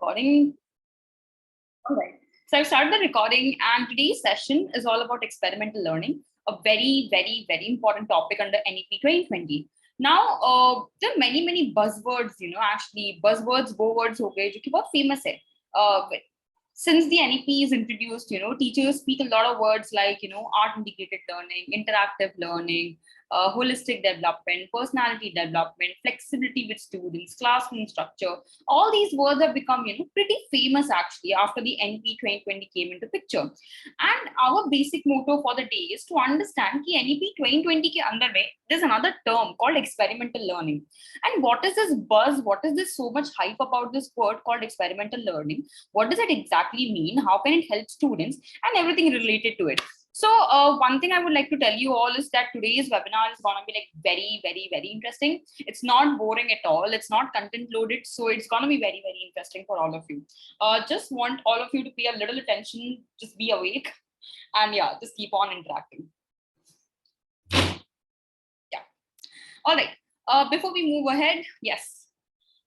Recording. All right. So I've started the recording, and today's session is all about experimental learning, a very, very, very important topic under NEP 2020. Now, there are many buzzwords, actually buzzwords, वो words हो गए जो कि बहुत famous है. Since the NEP is introduced, teachers speak a lot of words like, art integrated learning, interactive learning, holistic development, personality development, flexibility with students, classroom structure. All these words have become, pretty famous actually after the NEP 2020 came into picture. And our basic motto for the day is to understand कि NEP 2020 के अंदर में there's another term called experimental learning. And what is this buzz? What is this so much hype about this word called experimental learning? What does it exactly mean? How can it help students and everything related to it? So one thing I would like to tell you all is that today's webinar is going to be like very interesting. It's not boring at all. It's not content loaded. So it's going to be very interesting for all of you. Just want all of you to pay a little attention, just be awake, and yeah, just keep on interacting. Yeah. All right. Before we move ahead, yes.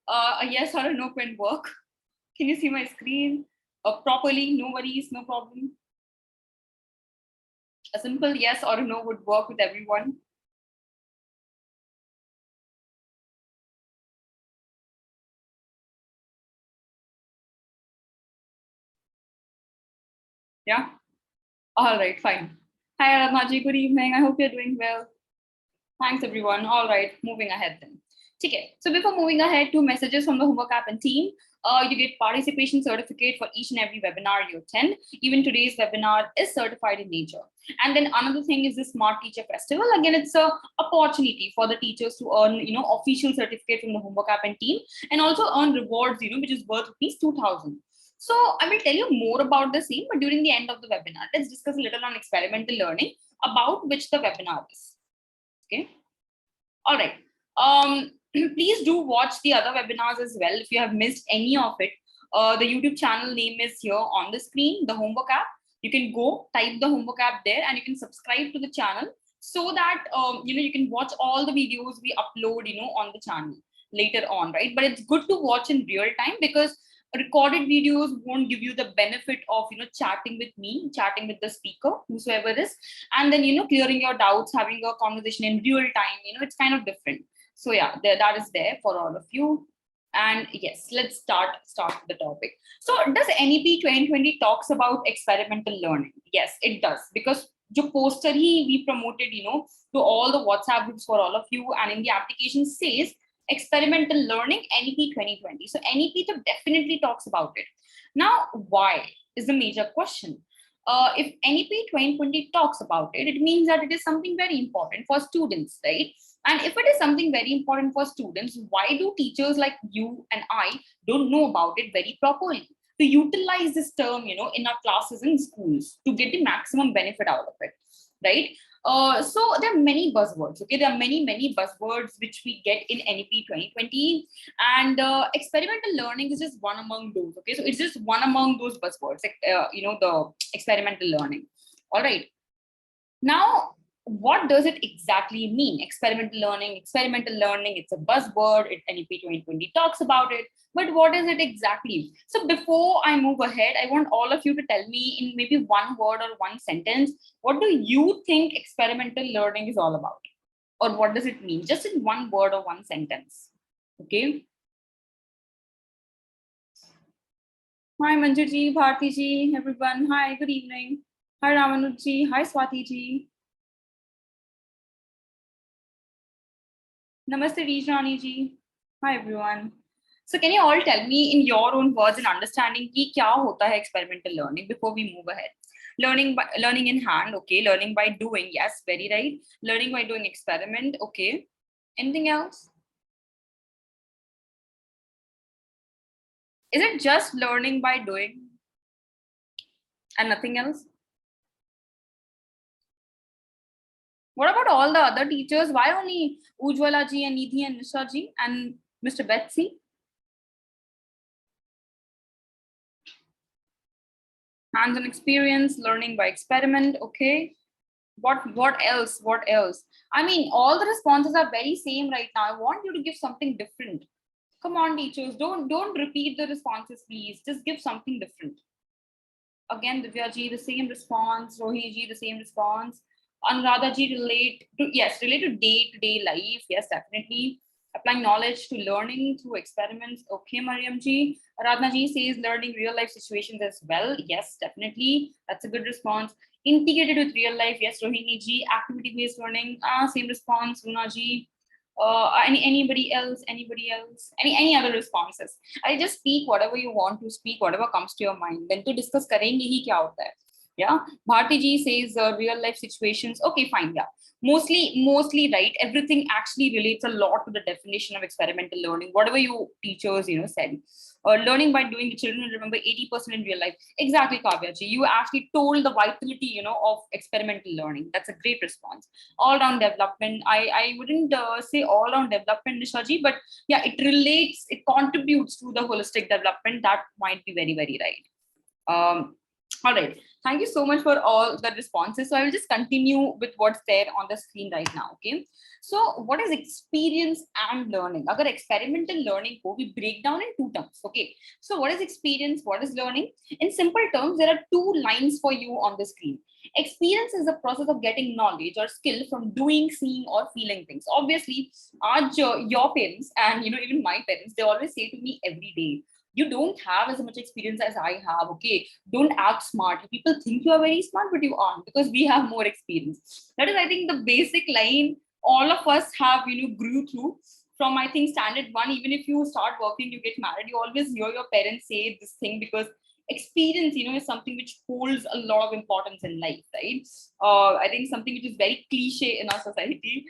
A yes or a no can work. Can you see my screen properly? No worries, no problem. A simple yes or a no would work with everyone. Yeah. All right, fine. Hi, Aradhanaji. Good evening. I hope you're doing well. Thanks, everyone. All right, moving ahead then. Okay. So before moving ahead to messages from the homework app and team, you get participation certificate for each and every webinar you attend. Even today's webinar is certified in nature. And then another thing is the Smart Teacher Festival. Again, it's a opportunity for the teachers to earn, official certificate from the homework app and team, and also earn rewards, which is worth rupees 2,000. So I will tell you more about the same, but during the end of the webinar, let's discuss a little on experimental learning, about which the webinar is. Okay. All right. Please do watch the other webinars as well. If you have missed any of it, the YouTube channel name is here on the screen, the homework app. You can go type the homework app there and you can subscribe to the channel so that, you can watch all the videos we upload, on the channel later on, right? But it's good to watch in real time because recorded videos won't give you the benefit of, chatting with me, chatting with the speaker, whosoever is, and then, clearing your doubts, having a conversation in real time, it's kind of different. So yeah, that is there for all of you. And yes, let's start the topic. So does NEP 2020 talks about experimental learning? Yes, it does, because the poster we promoted, to all the WhatsApp groups for all of you, and in the application says experimental learning NEP 2020. So NEP definitely talks about it. Now, why is the major question? If NEP 2020 talks about it, it means that it is something very important for students, right? And if it is something very important for students, why do teachers like you and I don't know about it very properly? To utilize this term, in our classes in schools to get the maximum benefit out of it, right? So there are many buzzwords. Okay, there are many buzzwords which we get in NEP 2020, and experimental learning is just one among those. Okay, so it's just one among those buzzwords. The experimental learning. All right. Now, what does it exactly mean? Experimental learning, it's a buzzword. NEP 2020 talks about it, but what is it exactly? So before I move ahead, I want all of you to tell me in maybe one word or one sentence, what do you think experimental learning is all about? Or what does it mean? Just in one word or one sentence. Okay. Hi Manju ji, Bharti ji, everyone. Hi, good evening. Hi Ramanuj ji, hi Swati ji. Namaste Vijrani ji. Hi everyone. So can you all tell me in your own words and understanding ki kya hota hai experimental learning before we move ahead? Learning in hand, okay. Learning by doing, yes, very right. Learning by doing experiment, okay. Anything else? Is it just learning by doing and nothing else? What about all the other teachers? Why only Ujwala ji and Nidhi and Nisha ji and Mr. Betsy? Hands-on experience, learning by experiment, okay. What else? I mean, all the responses are very same right now. I want you to give something different. Come on, teachers, don't repeat the responses, please. Just give something different. Again, Divya ji, the same response. Rohi ji, the same response. Anuradha ji, relate to day-to-day life. Yes, definitely. Applying knowledge to learning through experiments. Okay, Mariam ji. Aradhana ji says learning real life situations as well. Yes, definitely. That's a good response. Integrated with real life. Yes, Rohini ji. Activity-based learning. Same response. Runa ji. Anybody else? Anybody else? Any other responses? I just speak whatever you want to speak, whatever comes to your mind. Then to discuss करेंगे ही क्या होता है? Yeah, Bharti ji says real life situations. Okay, fine. Yeah, mostly right. Everything actually relates a lot to the definition of experimental learning. Whatever you teachers said. Learning by doing, the children remember 80% in real life. Exactly, Kavya ji. You actually told the vitality, of experimental learning. That's a great response. All round development. I wouldn't say all round development, Nisha ji, but yeah, it relates, it contributes to the holistic development. That might be very, very right. All right. Thank you so much for all the responses. So I will just continue with what's there on the screen right now. Okay. So what is experience and learning? Agar experimental learning ko we break down in two terms. Okay. So what is experience? What is learning? In simple terms, there are two lines for you on the screen. Experience is the process of getting knowledge or skill from doing, seeing, or feeling things. Obviously, your parents and even my parents, they always say to me every day, you don't have as much experience as I have. Okay, don't act smart. People think you are very smart, but you aren't, because we have more experience. That is, I think, the basic line all of us have, grew through from, I think, standard one. Even if you start working, you get married, you always hear your parents say this thing, because experience, is something which holds a lot of importance in life, right? I think something which is very cliche in our society.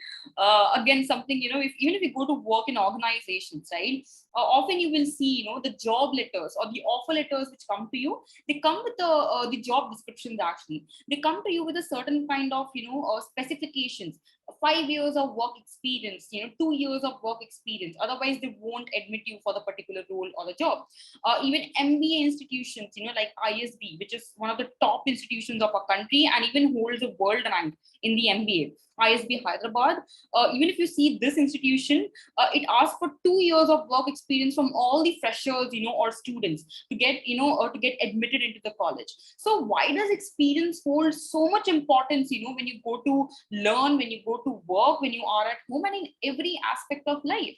Again, something, even if you go to work in organizations, right? Often you will see, the job letters or the offer letters which come to you, they come with the job descriptions. Actually, they come to you with a certain kind of, specifications. 5 years of work experience, 2 years of work experience. Otherwise, they won't admit you for the particular role or the job. Even MBA institutions, like ISB, which is one of the top institutions of our country and even holds a world rank in the MBA. ISB Hyderabad. Even if you see this institution, it asks for 2 years of work experience from all the freshers, or students to get, or to get admitted into the college. So why does experience hold so much importance, when you go to learn, when you go to work, when you are at home, and in every aspect of life?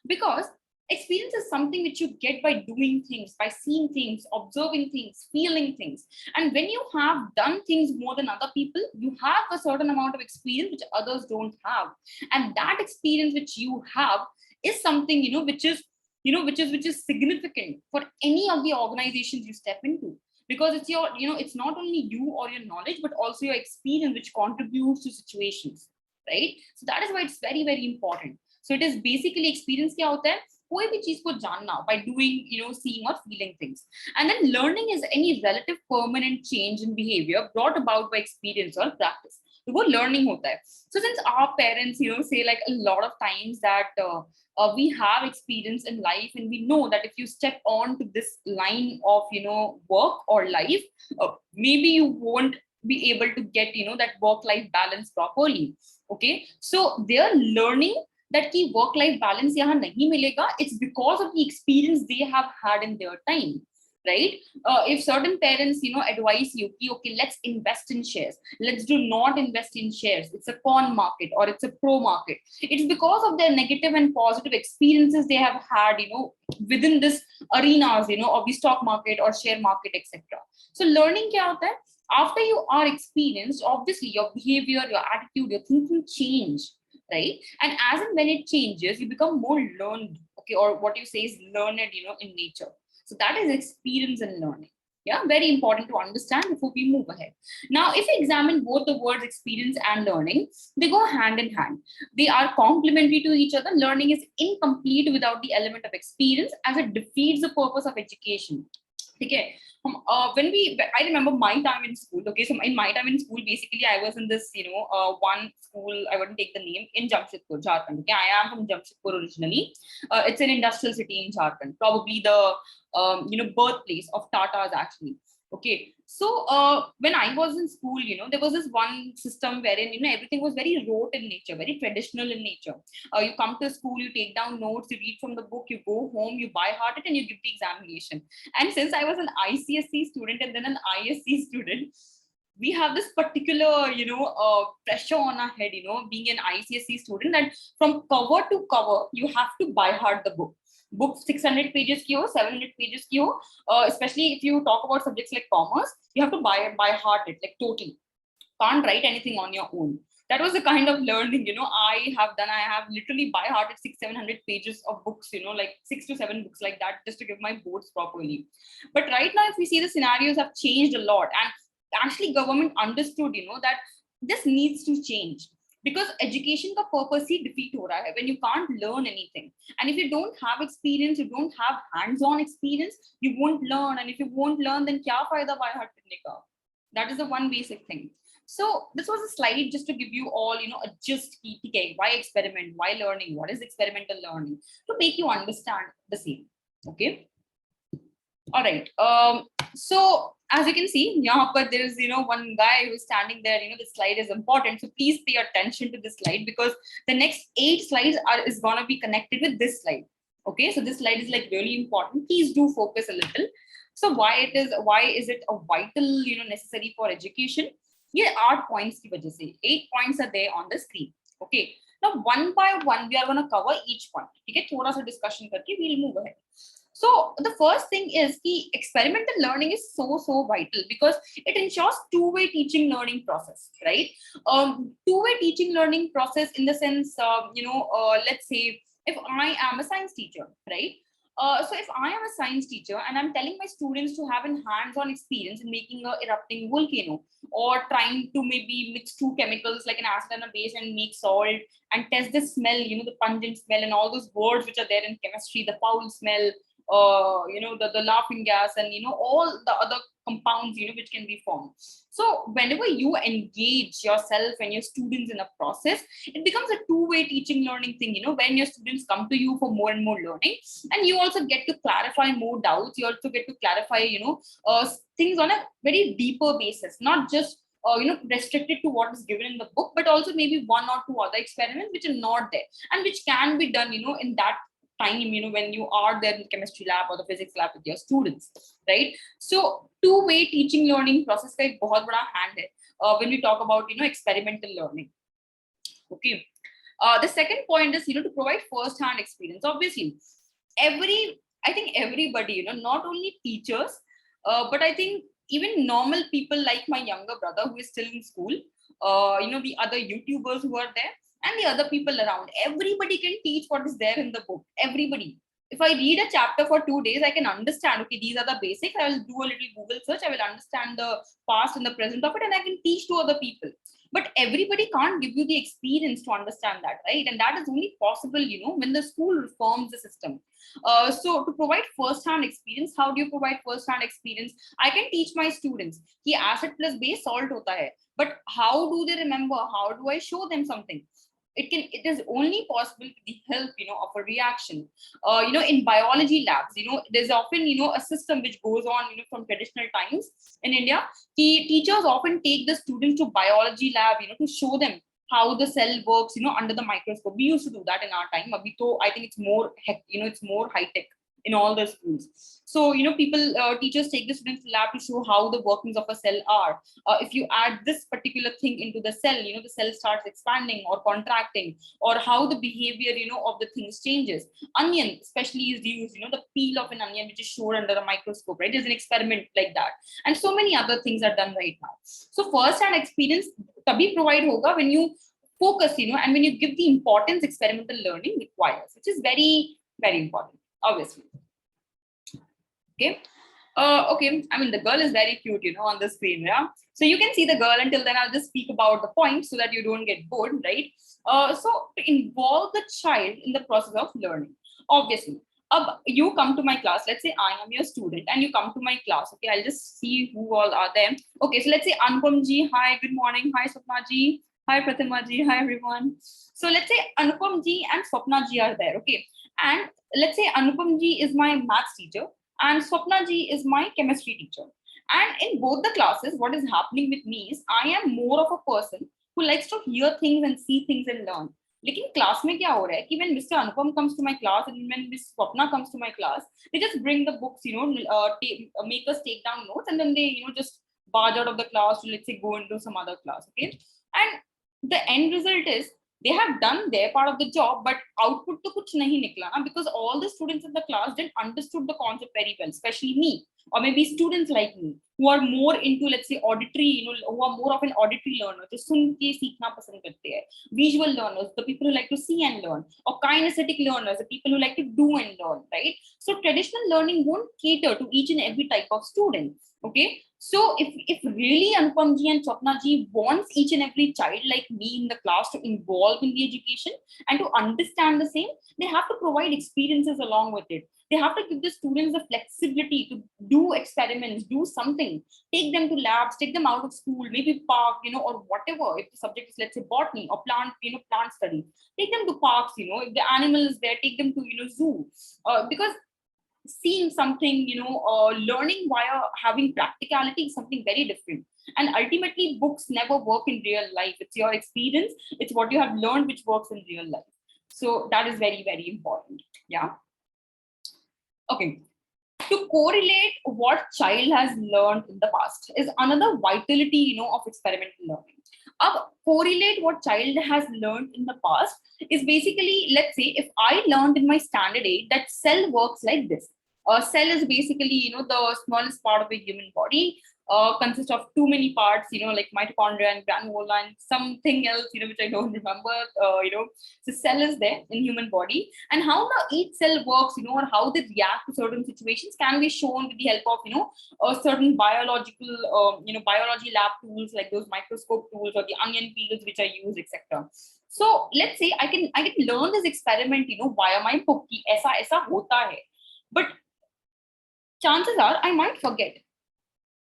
Because experience is something which you get by doing things, by seeing things, observing things, feeling things. And when you have done things more than other people, you have a certain amount of experience which others don't have. And that experience which you have is something, which is significant for any of the organizations you step into. Because it's your, it's not only you or your knowledge, but also your experience which contributes to situations, right? So that is why it's very, very important. So it is basically experience kya hota hai? कोई भी चीज को जानना by doing, seeing or feeling things. And then learning is any relative permanent change in behavior brought about by experience or practice. तो वो learning होता है. So since our parents, say like a lot of times that we have experience in life, and we know that if you step on to this line of, work or life, maybe you won't be able to get, that work-life balance properly. Okay, so they're learning that ki work-life balance yahan nahi milega. It's because of the experience they have had in their time, right? If certain parents, advise you, okay, let's invest in shares. Let's do not invest in shares. It's a con market or it's a pro market. It's because of their negative and positive experiences they have had, within this arenas, of the stock market or share market, etc. So learning kya hota hai? After you are experienced, obviously your behavior, your attitude, your thinking change, right? And as and when it changes, you become more learned, okay, or what you say is learned, in nature. So that is experience and learning. Yeah, very important to understand before we move ahead. Now, if we examine both the words experience and learning, they go hand in hand. They are complementary to each other. Learning is incomplete without the element of experience, as it defeats the purpose of education. Okay. I remember my time in school. Okay, so in my time in school, basically I was in this, one school. I wouldn't take the name, in Jamshedpur, Jharkhand. Okay, I am from Jamshedpur originally. It's an industrial city in Jharkhand, probably the birthplace of Tata's actually. Okay, so when I was in school, there was this one system wherein everything was very rote in nature, very traditional in nature. You come to school, you take down notes, you read from the book, you go home, you by heart it, and you give the examination. And since I was an ICSE student and then an ISC student, we have this particular pressure on our head, being an ICSE student, that from cover to cover you have to by heart the book 600 pages ki ho, 700 pages ki ho, especially if you talk about subjects like commerce, you have to by heart it, like totally. Can't write anything on your own. That was the kind of learning, I have done. I have literally by hearted 600-700 pages of books, like 6 to 7 books like that, just to give my boards properly. But right now, if we see, the scenarios have changed a lot, and actually government understood, that this needs to change, because education का purpose ही defeat हो रहा है when you can't learn anything. And if you don't have experience, you don't have hands-on experience, you won't learn. And if you won't learn, then क्या फायदा by heart करने का? That is the one basic thing. So this was a slide just to give you all, a gist, okay, why experiment, why learning, what is experimental learning, to make you understand the same. Okay. All right. So as you can see, there is, one guy who's standing there. The slide is important. So please pay attention to this slide, because the next 8 slides is going to be connected with this slide. Okay. So this slide is like really important. Please do focus a little. So why is it a vital, necessary for education? ये 8 points की वजह से, 8 points are there on the screen. Okay. Now one by one we are going to cover each point. ठीक है, थोड़ा सा discussion करके we'll move ahead. So the first thing is that experimental learning is so vital, because it ensures two-way teaching learning process, right? Two-way teaching learning process in the sense, let's say if I am a science teacher, right? So if I am a science teacher and I'm telling my students to have a hands-on experience in making a erupting volcano, or trying to maybe mix 2 chemicals like an acid and a base and make salt and test the smell, the pungent smell and all those words which are there in chemistry, the foul smell, the laughing gas, and all the other compounds which can be formed. So whenever you engage yourself and your students in a process, it becomes a two-way teaching learning thing. When your students come to you for more and more learning, and you also get to clarify more doubts, you also get to clarify things on a very deeper basis, not just restricted to what is given in the book, but also maybe 1 or 2 other experiments which are not there and which can be done in that time, when you are there in the chemistry lab or the physics lab with your students, right? So two-way teaching learning process का एक बहुत बड़ा hand है when we talk about experimental learning. Okay. The second point is to provide first-hand experience. Obviously, I think everybody, not only teachers, but I think even normal people like my younger brother who is still in school, the other YouTubers who are there, and the other people around, everybody can teach what is there in the book. Everybody. If I read a chapter for 2 days, I can understand, okay, these are the basics. I will do a little Google search. I will understand the past and the present of it, and I can teach to other people. But everybody can't give you the experience to understand that, right? And that is only possible, when the school reforms the system. So to provide first-hand experience, how do you provide first-hand experience? I can teach my students कि acid plus base salt hota hai, but how do they remember? How do I show them something? It is only possible with the help of a reaction. In biology labs, there's often a system which goes on from traditional times in India. Teachers often take the students to biology lab to show them how the cell works under the microscope. We used to do that in our time. Abhi to, I think it's more it's more high tech in all the schools. So teachers take the students to lab to show how the workings of a cell are. If you add this particular thing into the cell, the cell starts expanding or contracting, or how the behavior of the things changes. Onion especially is used, the peel of an onion which is shown under a microscope, right? There's an experiment like that, and so many other things are done right now. So first-hand experience tabhi provide hoga when you focus, and when you give the importance experimental learning requires, which is very, very important, obviously. Okay. Okay. I mean, the girl is very cute, on the screen. Yeah. So you can see the girl. Until then, I'll just speak about the points so that you don't get bored, right? So to involve the child in the process of learning, obviously. You come to my class. Let's say I am your student, and you come to my class. Okay, I'll just see who all are there. Okay, so let's say Anupam ji. Hi, good morning. Hi, Swapna ji. Hi, Pratima ji. Hi, everyone. So let's say Anupam ji and Swapna ji are there. Okay, and let's say Anupam ji is my maths teacher, and Swapna ji is my chemistry teacher. And in both the classes, what is happening with me is I am more of a person who likes to hear things and see things and learn. लेकिन class में क्या हो रहा है कि when Mr. Anupam comes to my class and when Miss Swapna comes to my class, they just bring the books, make us take down notes, and then they, just barge out of the class to, let's say, go into some other class. Okay, and the end result is they have done their part of the job, but output to kuch nahi nikla na, because all the students in the class didn't understood the concept very well, especially me, or maybe students like me who are more into, let's say, auditory, who are more of an auditory learner, जो सुन के सीखना पसंद करते हैं, visual learners, the people who like to see and learn, or kinesthetic learners, the people who like to do and learn, right? So traditional learning won't cater to each and every type of student. Okay, so if really Anupam ji and Swapna ji wants each and every child like me in the class to involve in the education and to understand the same, they have to provide experiences along with it. They have to give the students the flexibility to do experiments, do something, take them to labs, take them out of school, maybe park, or whatever. If the subject is, let's say, botany or plant, plant study, take them to parks. If the animal is there, take them to, zoo, because seeing something, learning via having practicality is something very different. And ultimately, books never work in real life. It's your experience, it's what you have learned which works in real life. So that is very, very important. Yeah. Okay. To correlate what child has learned in the past is another vitality, of experimental learning. Correlate what child has learned in the past is basically, let's say, if I learned in my standard 8 that cell works like this. Cell is basically, the smallest part of the human body, consists of too many parts, like mitochondria and granula and something else, which I don't remember. So cell is there in human body, and how each cell works, or how they react to certain situations can be shown with the help of, certain biological, biology lab tools like those microscope tools or the onion peels which I use, etc. So let's say I can learn this experiment, via my book, ki aisa hota hai, but chances are I might forget.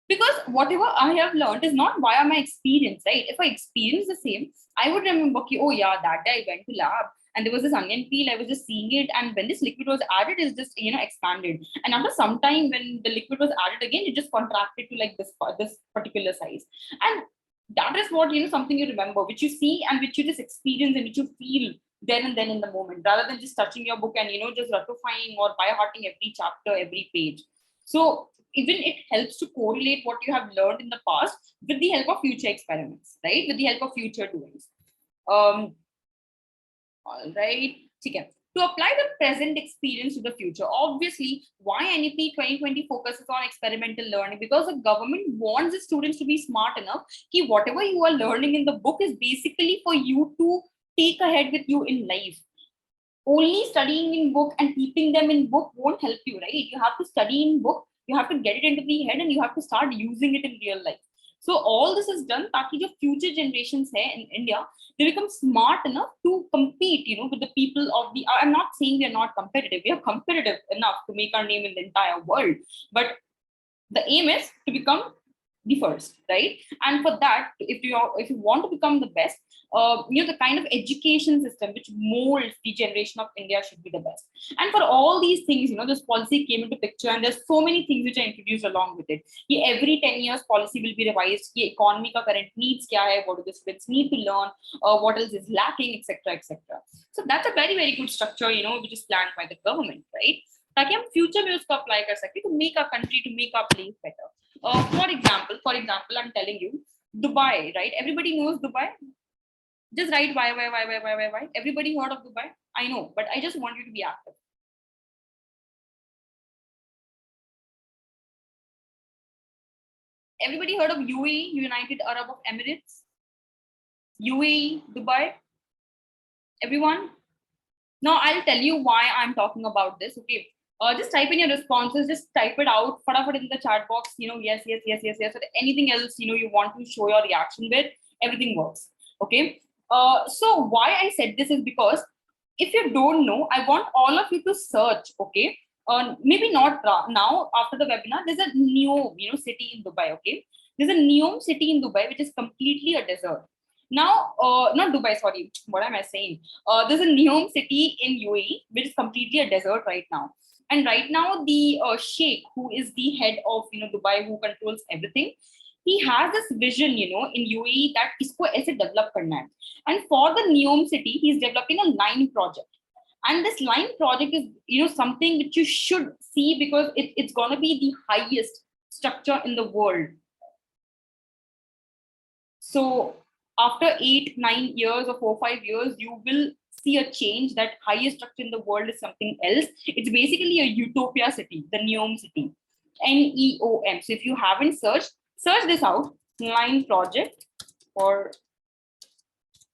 Because whatever I have learned is not via my experience, right? If I experience the same, I would remember, oh yeah, that day I went to lab and there was this onion peel, I was just seeing it, and when this liquid was added, it's just, expanded. And after some time, when the liquid was added again, it just contracted to like this particular size. And that is what, something you remember, which you see and which you just experience and which you feel then and then in the moment, rather than just touching your book and, just ratifying or by hearting every chapter, every page. So even it helps to correlate what you have learned in the past with the help of future experiments, right? With the help of future doings. All right. Okay. To apply the present experience to the future, obviously, why NEP 2020 focuses on experimental learning? Because the government wants the students to be smart enough that whatever you are learning in the book is basically for you to take ahead with you in life. Only studying in book and keeping them in book won't help you, right? You have to study in book, you have to get it into the head, and you have to start using it in real life. So all this is done ताकि जो future generations hai in India, they become smart enough to compete, with the people of the. I'm not saying we are not competitive. We are competitive enough to make our name in the entire world, but the aim is to become the first, right? And for that, if you want to become the best, the kind of education system which molds the generation of India should be the best. And for all these things, this policy came into picture, and there's so many things which are introduced along with it. Every 10 years, policy will be revised. Economy ka current needs kya hai, what do the students need to learn, what else is lacking, etc., etc. So that's a very, very good structure, which is planned by the government, right? ताकि हम future में उसको apply कर सकते to make our country, to make our place better. For example, I'm telling you, Dubai, right? Everybody knows Dubai. Just write why. Everybody heard of Dubai? I know, but I just want you to be active. Everybody heard of UAE, United Arab Emirates? UAE, Dubai? Everyone? Now I'll tell you why I'm talking about this. Okay. Just type in your responses, just type it out, put it in the chat box, yes, or anything else, you want to show your reaction with, everything works. Okay. So why I said this is because if you don't know, I want all of you to search, okay? Maybe not now after the webinar, there's a new, city in Dubai, okay? There's a Neom city in Dubai, which is completely a desert. Now, not Dubai, sorry, what am I saying? There's a Neom city in UAE, which is completely a desert right now. And right now, the sheikh, who is the head of Dubai, who controls everything, he has this vision, in UAE that isko aise develop karna hai. And for the NEOM city, he's developing a line project. And this line project is, something which you should see because it's gonna be the highest structure in the world. So after 8-9 years or 4-5 years, you will see a change. That highest structure in the world is something else. It's basically a utopia city, the NEOM city, NEOM. So if you haven't search this out, line project or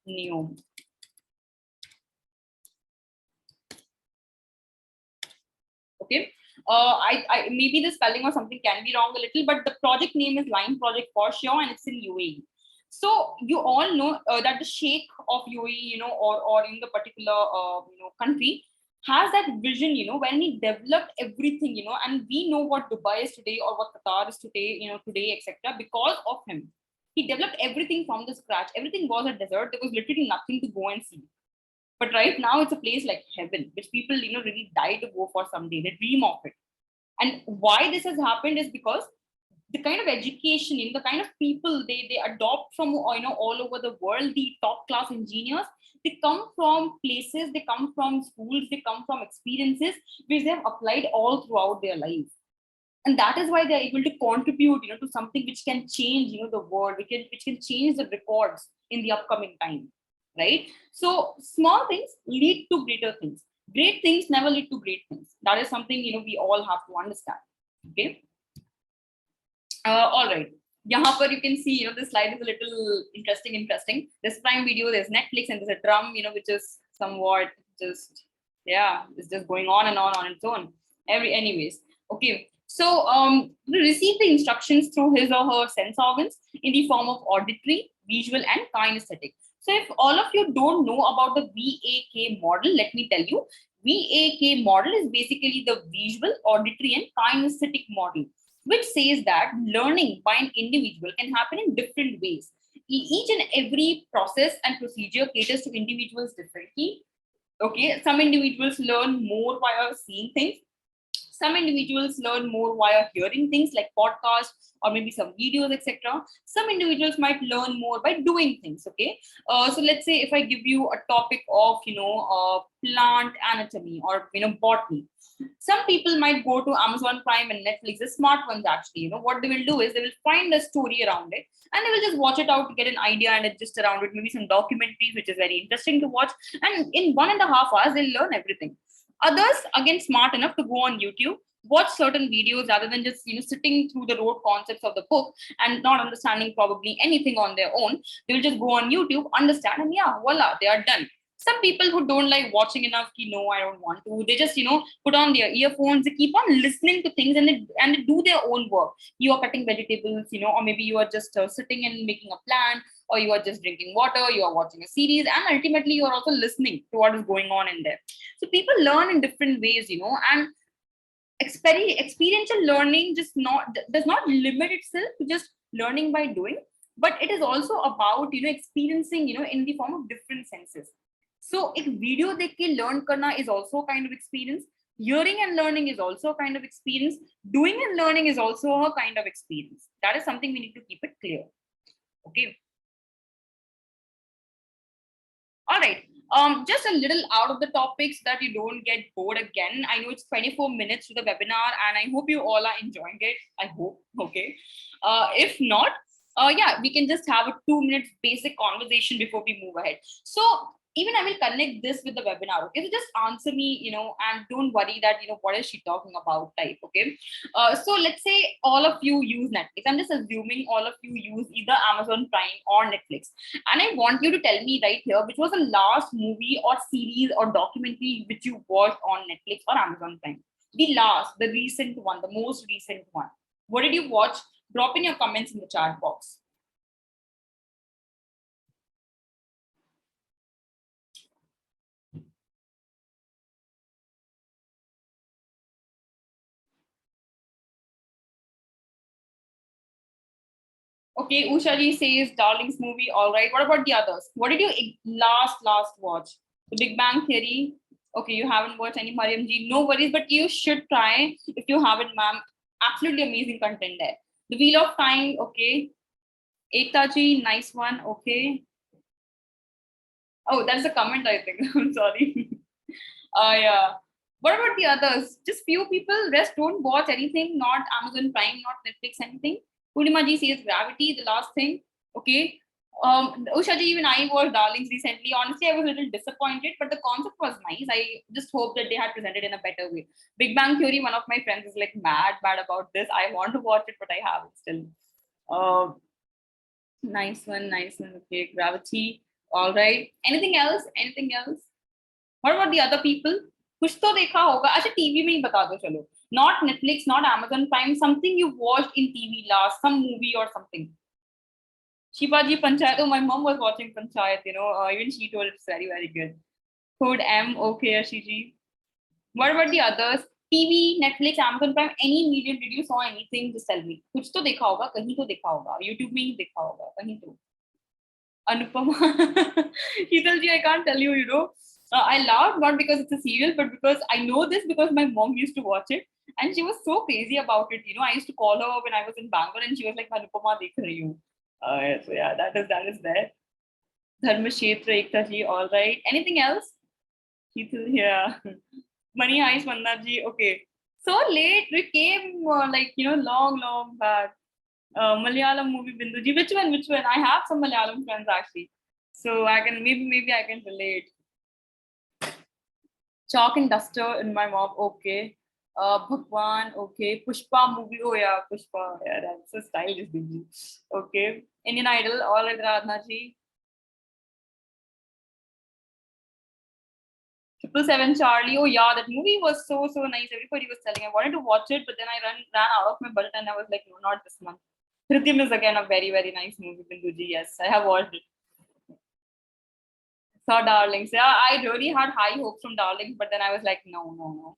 NEOM. Okay. I maybe the spelling or something can be wrong a little, but the project name is Line Project for sure, and it's in UAE. So you all know that the sheikh of UAE, or in the particular country, has that vision, when he developed everything, and we know what Dubai is today or what Qatar is today, today, etc. Because of him, he developed everything from the scratch. Everything was a desert. There was literally nothing to go and see. But right now, it's a place like heaven, which people, really die to go for someday. They dream of it. And why this has happened is because the kind of education, the kind of people they adopt from, all over the world, the top class engineers, they come from places, they come from schools, they come from experiences which they have applied all throughout their life. And that is why they're able to contribute, to something which can change, the world, which can change the records in the upcoming time. Right? So small things lead to greater things. Great things never lead to great things. That is something, we all have to understand. Okay. All right. Yahan par you can see, this slide is a little interesting. There's Prime Video, there's Netflix, and there's a drum, which is somewhat just, yeah, it's just going on and on its own. Anyways, okay. So receive the instructions through his or her sense organs in the form of auditory, visual, and kinesthetic. So if all of you don't know about the VAK model, let me tell you. VAK model is basically the visual, auditory, and kinesthetic model, which says that learning by an individual can happen in different ways. Each and every process and procedure caters to individuals differently. Okay, some individuals learn more via seeing things. Some individuals learn more via hearing things like podcasts or maybe some videos, etc. Some individuals might learn more by doing things. Okay, so let's say if I give you a topic of plant anatomy or botany, some people might go to Amazon Prime and Netflix, the smart ones actually. What they will do is they will find a story around it and they will just watch it out to get an idea and adjust around it. Maybe some documentaries, which is very interesting to watch, and in 1.5 hours they'll learn everything. Others, again, smart enough to go on YouTube, watch certain videos rather than just sitting through the rote concepts of the book and not understanding probably anything on their own. They will just go on YouTube, understand, and yeah, voila, they are done. Some people who don't like watching enough, no, I don't want to. They just put on their earphones. They keep on listening to things and they do their own work. You are cutting vegetables, or maybe you are just sitting and making a plan, or you are just drinking water. You are watching a series, and ultimately you are also listening to what is going on in there. So people learn in different ways, and experiential learning does not limit itself to just learning by doing, but it is also about experiencing in the form of different senses. So if video dekh ke learn karna is also a kind of experience. Hearing and learning is also a kind of experience. Doing and learning is also a kind of experience. That is something we need to keep it clear. Okay. All right. Just a little out of the topics that you don't get bored again. I know it's 24 minutes to the webinar, and I hope you all are enjoying it. I hope. Okay. If not, yeah, we can just have a 2 minute basic conversation before we move ahead. So even I will connect this with the webinar. Okay, so just answer me, and don't worry that what is she talking about type. Okay. So let's say all of you use Netflix. I'm just assuming all of you use either Amazon Prime or Netflix. And I want you to tell me right here, which was the last movie or series or documentary which you watched on Netflix or Amazon Prime? The recent one, the most recent one. What did you watch? Drop in your comments in the chat box. Okay, Usha ji says Darling's movie. All right. What about the others? What did you last watch? The Big Bang Theory. Okay, you haven't watched any Mariam Ji. No worries, but you should try if you haven't, ma'am. Absolutely amazing content there. The Wheel of Time, okay. Ekta Ji, nice one, okay. Oh, that's a comment, I think. I'm sorry. Yeah. What about the others? Just few people. Rest don't watch anything. Not Amazon Prime, not Netflix, anything. Purnima ji says Gravity, the last thing. Okay. Usha ji, even I watched Darlings recently. Honestly, I was a little disappointed, but the concept was nice. I just hope that they had presented in a better way. Big Bang Theory, one of my friends is like mad about this. I want to watch it, but I haven't still. Uh, nice one, nice one. Okay, Gravity. All right. Anything else? Anything else? What about the other people? कुछ तो देखा होगा. अच्छा TV में ही बता दो चलो. Not Netflix, not Amazon Prime. Something you watched in TV last, some movie or something. Shivaji Panchayat. Oh, my mom was watching Panchayat. Even she told it's very very good. Code M. Okay, Ashiji. What about the others? TV, Netflix, Amazon Prime, any medium did you saw anything? Just tell me. कुछ तो देखा होगा, कहीं तो देखा होगा. YouTube में ही देखा होगा, कहीं तो. Anupama. Hitalji, I can't tell you, I laughed not because it's a serial, but because I know this because my mom used to watch it and she was so crazy about it. I used to call her when I was in Bangalore and she was like, Anupama, dekh rahi hu. So yeah, that is there. Dharma Kshetra, Ekta ji, all right. Anything else? Hital, yeah. Money Heist, Mandar ji, okay. So late, we came long back. Malayalam movie Binduji. Which one? Which one? I have some Malayalam friends actually, so I can maybe I can relate. Chalk and Duster in my mom. Okay. Bhagwan. Okay. Pushpa movie. Oh yeah, Pushpa. Yeah, that's a stylish Bindu. Okay. Indian Idol. All right, Radha ji. 777 Charlie. Oh yeah, that movie was so nice. Everybody was telling I wanted to watch it, but then I ran out of my budget and I was like, no, not this month. Hrityam is again a very very nice movie. Binduji. Yes, I have watched it. Saw Darlings. Yeah, I really had high hopes from Darlings, but then I was like, no.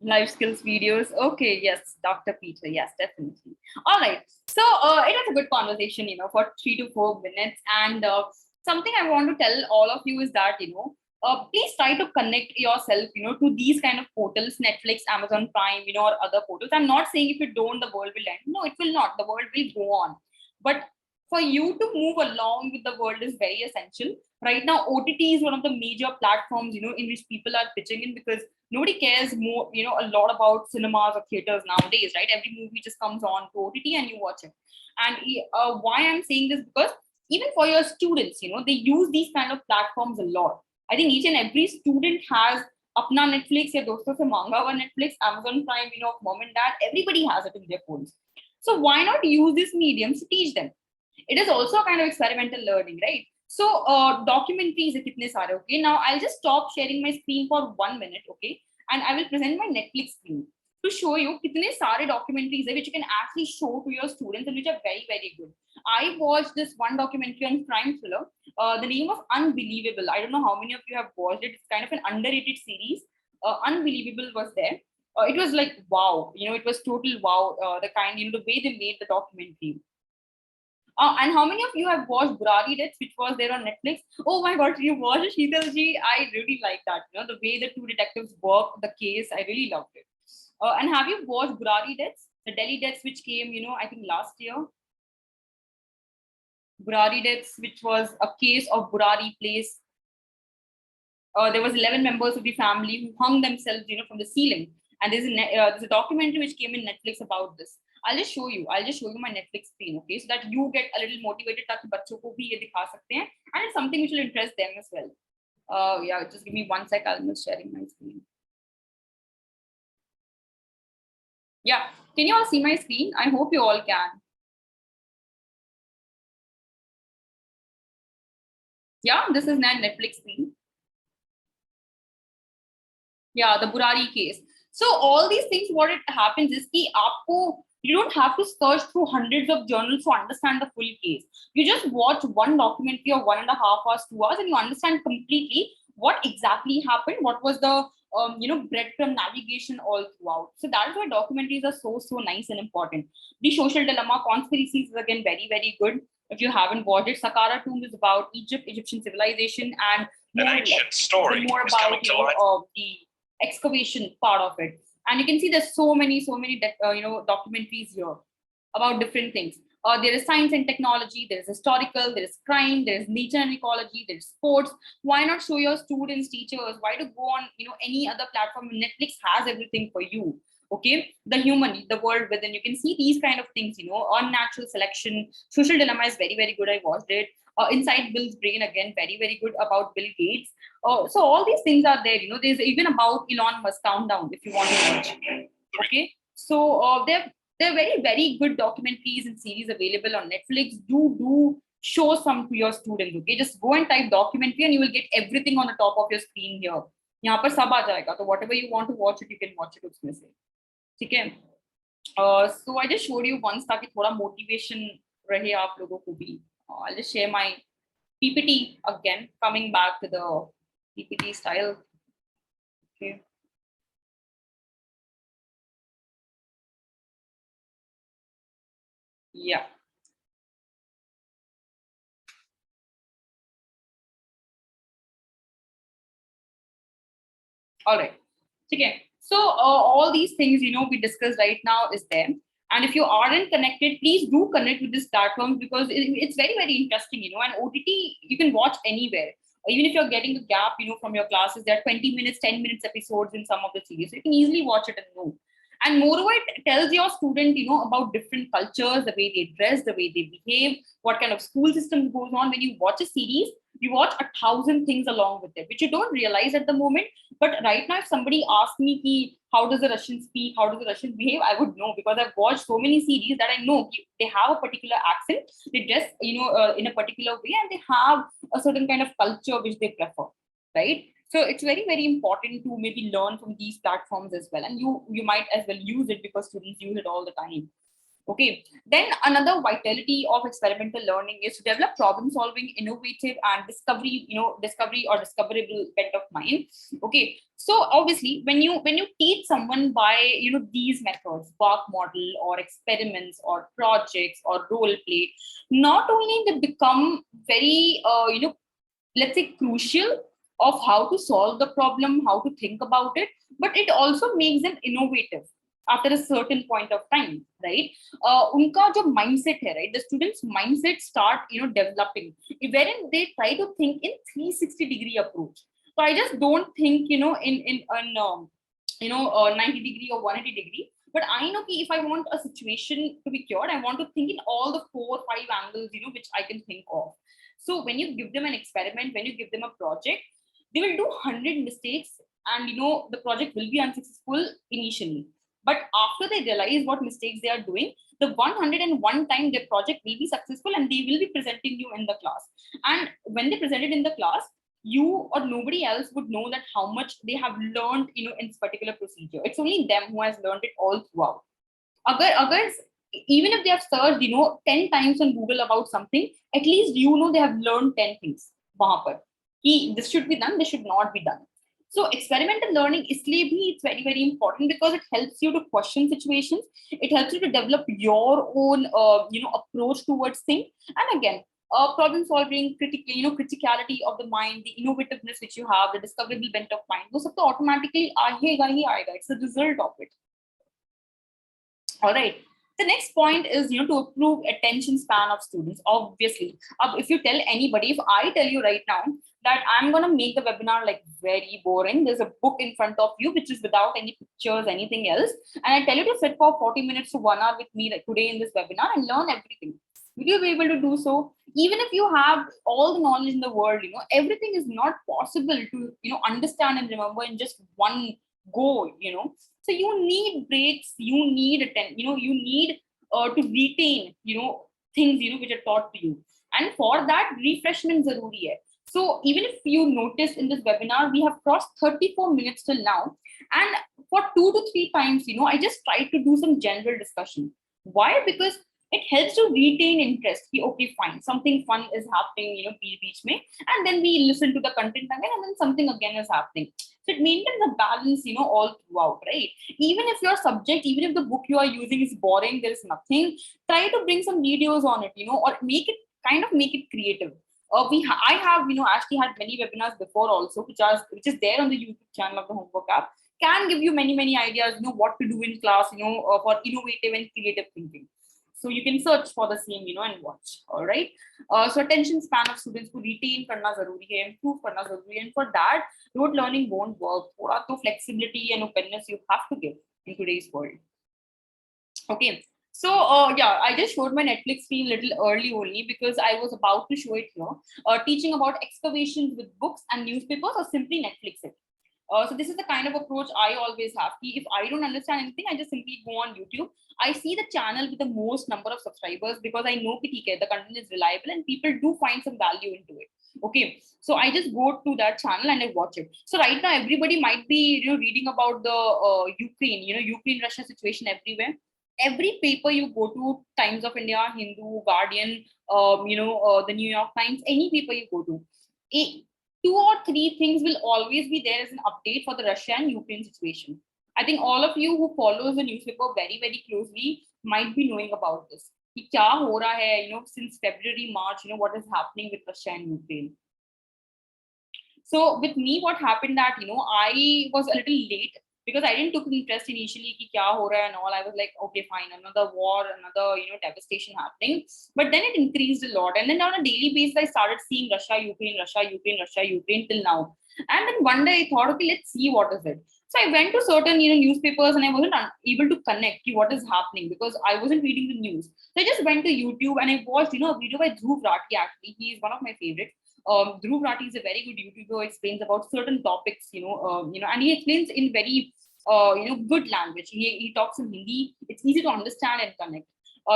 Life skills videos. Okay, yes, Dr. Peter. Yes, definitely. All right. So it was a good conversation, for 3 to 4 minutes. And something I want to tell all of you is that, please try to connect yourself, to these kind of portals, Netflix, Amazon Prime, or other portals. I'm not saying if you don't, the world will end. No, it will not. The world will go on. But for you to move along with the world is very essential. Right now, OTT is one of the major platforms, in which people are pitching in because nobody cares more, a lot about cinemas or theaters nowadays, right? Every movie just comes on to OTT and you watch it. And why I'm saying this because even for your students, they use these kind of platforms a lot. I think each and every student has अपना Netflix या दोस्तों से मांगा हुआ Netflix, Amazon Prime, mom and dad, everybody has it in their phones. So why not use these mediums to teach them? It is also a kind of experimental learning, right? So documentaries are kitne sare, okay? Now I'll just stop sharing my screen for 1 minute, okay? And I will present my Netflix screen to show you kitne sare documentaries which you can actually show to your students and which are very, very good. I watched this one documentary on crime thriller. The name of Unbelievable. I don't know how many of you have watched it. It's kind of an underrated series. Unbelievable was there. It was like wow, it was total wow. The kind, the way they made the documentary. And how many of you have watched Burari Deaths, which was there on Netflix? Oh my God, you watched it, Sheetalji? I really like that. The way the two detectives work the case, I really loved it. And have you watched Burari Deaths, the Delhi Deaths, which came, I think last year? Burari Deaths, which was a case of Burari Place. There was 11 members of the family who hung themselves, from the ceiling. And there's a documentary which came in Netflix about this. I'll just show you my Netflix screen, okay, so that you get a little motivated ताकि बच्चों को भी ये दिखा सकते हैं, and it's something which will interest them as well. Yeah, just give me 1 sec. I'm just sharing my screen. Yeah, can you all see my screen? I hope you all can. Yeah, this is my Netflix screen. Yeah, the Burari case. So all these things, what it happens is कि आपको you don't have to search through hundreds of journals to understand the full case. You just watch one documentary of 1.5 hours, 2 hours, and you understand completely what exactly happened, what was the breadcrumb navigation all throughout. So that is why documentaries are so nice and important. The Social Dilemma, Conspiracies is again very, very good. If you haven't watched it, Saqqara Tomb is about Egyptian civilization, and more, more about the excavation part of it. And you can see there's so many documentaries here about different things. There is science and technology, there is historical, there is crime, there is nature and ecology, there is sports. Why not show your students, teachers? Why to go on any other platform? Netflix has everything for you. Okay, the human, the world within. You can see these kind of things. Unnatural selection, social dilemma is very, very good. I watched it. Inside Bill's Brain, again, very, very good, about Bill Gates. So all these things are there. There's even about Elon Musk, Countdown, if you want to watch. Okay, so there are very, very good documentaries and series available on Netflix. Do show some to your students. Okay, just go and type documentary and you will get everything on the top of your screen here. यहाँ पर सब आ जाएगा. So whatever you want to watch it, you can watch it उसमें से. ठीक है. So I just showed you once ताकि थोड़ा motivation रहे आप लोगों को भी. I'll just share my PPT again, coming back to the PPT style. Okay. Yeah. All right. Okay. So all these things, we discussed right now is there. And if you aren't connected, please do connect with this platform, because it's very, very interesting, and OTT, you can watch anywhere. Even if you're getting a gap, from your classes, there are 20 minutes, 10 minutes episodes in some of the series. So you can easily watch it and know. And moreover, it tells your student, about different cultures, the way they dress, the way they behave, what kind of school system goes on. When you watch a series, you watch 1,000 things along with it, which you don't realize at the moment. But right now, if somebody asks me, how does the Russian speak? How does the Russian behave? I would know, because I've watched so many series that I know they have a particular accent, they dress, in a particular way, and they have a certain kind of culture which they prefer, right? So it's very, very important to maybe learn from these platforms as well. And you might as well use it, because students use it all the time. Okay. Then another vitality of experimental learning is to develop problem solving, innovative and discovery or discoverable bent of mind. Okay. So obviously when you teach someone by, these methods, work model or experiments or projects or role play, not only they become very, let's say crucial of how to solve the problem, how to think about it, but it also makes them innovative after a certain point of time, right? Unka jo mindset hai, right? The students' mindset start, developing, wherein they try to think in 360-degree approach. So I just don't think, in 90-degree or 180-degree. But I know if I want a situation to be cured, I want to think in all the 4 or 5 angles, which I can think of. So when you give them an experiment, when you give them a project, they will do 100 mistakes, and the project will be unsuccessful initially. But after they realize what mistakes they are doing, the 101 time their project will be successful, and they will be presenting you in the class. And when they present it in the class, you or nobody else would know that how much they have learned, in this particular procedure. It's only them who has learned it all throughout. Even if they have searched, 10 times on Google about something, at least they have learned 10 things. This should be done, this should not be done. So experimental learning, it's very, very important, because it helps you to question situations. It helps you to develop your own, approach towards things. And again, problem solving, criticality of the mind, the innovativeness which you have, the discoverable bent of mind, those automatically aayega. It's the result of it. All right. The next point is, to improve attention span of students. Obviously, if you tell anybody, if I tell you right now that I'm going to make the webinar like very boring, there's a book in front of you, which is without any pictures, anything else. And I tell you to sit for 40 minutes to 1 hour with me like today in this webinar and learn everything. Will you be able to do so? Even if you have all the knowledge in the world, everything is not possible to, understand and remember in just one go, So you need breaks, you need you need to retain, things, which are taught to you. And for that, refreshment zaruri hai. So even if you notice in this webinar, we have crossed 34 minutes till now. And for 2 to 3 times, I just tried to do some general discussion. Why? Because it helps to retain interest. Okay, fine, something fun is happening, beach mein, and then we listen to the content again, and then something again is happening. So it maintains a balance, all throughout, right? Even if your subject, even if the book you are using is boring, there is nothing, try to bring some videos on it, or make it creative. I have actually had many webinars before also, which is there on the YouTube channel of the Homework app, can give you many ideas, what to do in class, for innovative and creative thinking. So you can search for the same, and watch. All right. So attention span of students को retain करना जरूरी है, improve करना जरूरी है, and for that, rote learning won't work. थोड़ा तो flexibility and openness you have to give in today's world. Okay. So yeah, I just showed my Netflix screen a little early only because I was about to show it here. Teaching about excavations with books and newspapers, or simply Netflix it. So this is the kind of approach I always have. If I don't understand anything, I just simply go on YouTube. I see the channel with the most number of subscribers because I know that the content is reliable and people do find some value into it. Okay, so I just go to that channel and I watch it. So right now, everybody might be reading about the Ukraine, Ukraine-Russia situation everywhere. Every paper you go to, Times of India, Hindu, Guardian, the New York Times, any paper you go to, two or three things will always be there as an update for the Russia and Ukraine situation. I think all of you who follows the newspaper very, very closely might be knowing about this. कि क्या हो रहा है, since February, March, what is happening with Russia and Ukraine. So with me, what happened that, I was a little late because I didn't took interest initially कि क्या हो रहा है and all. I was like, okay, fine, another war, another, devastation happening. But then it increased a lot. And then on a daily basis, I started seeing Russia, Ukraine, Russia, Ukraine, Russia, Ukraine till now. And then one day I thought, okay, let's see what is it. So I went to certain, newspapers and I wasn't able to connect what is happening because I wasn't reading the news. So I just went to YouTube and I watched, a video by Dhruv Rathi actually. He is one of my favorites. Dhruv Rathi is a very good YouTuber who explains about certain topics, and he explains in very, good language. He talks in Hindi. It's easy to understand and connect.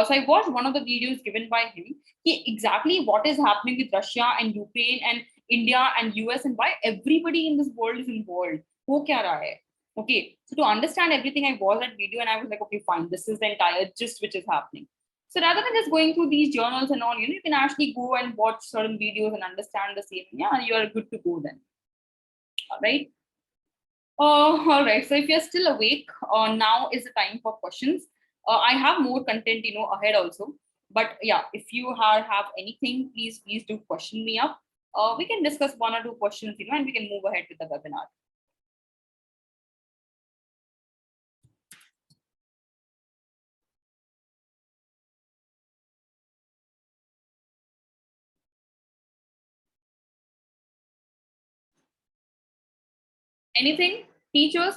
So I watched one of the videos given by him. Exactly what is happening with Russia and Ukraine and India and US and why everybody in this world is involved. हो क्या रहा है? Okay, so to understand everything, I watched that video and I was like, okay, fine, this is the entire gist which is happening. So rather than just going through these journals and all, you can actually go and watch certain videos and understand the same. Yeah, you are good to go then. All right. All right. So if you're still awake, now is the time for questions. I have more content, ahead also. But yeah, if you have anything, please do question me up. We can discuss one or two questions, and we can move ahead with the webinar. Anything, teachers?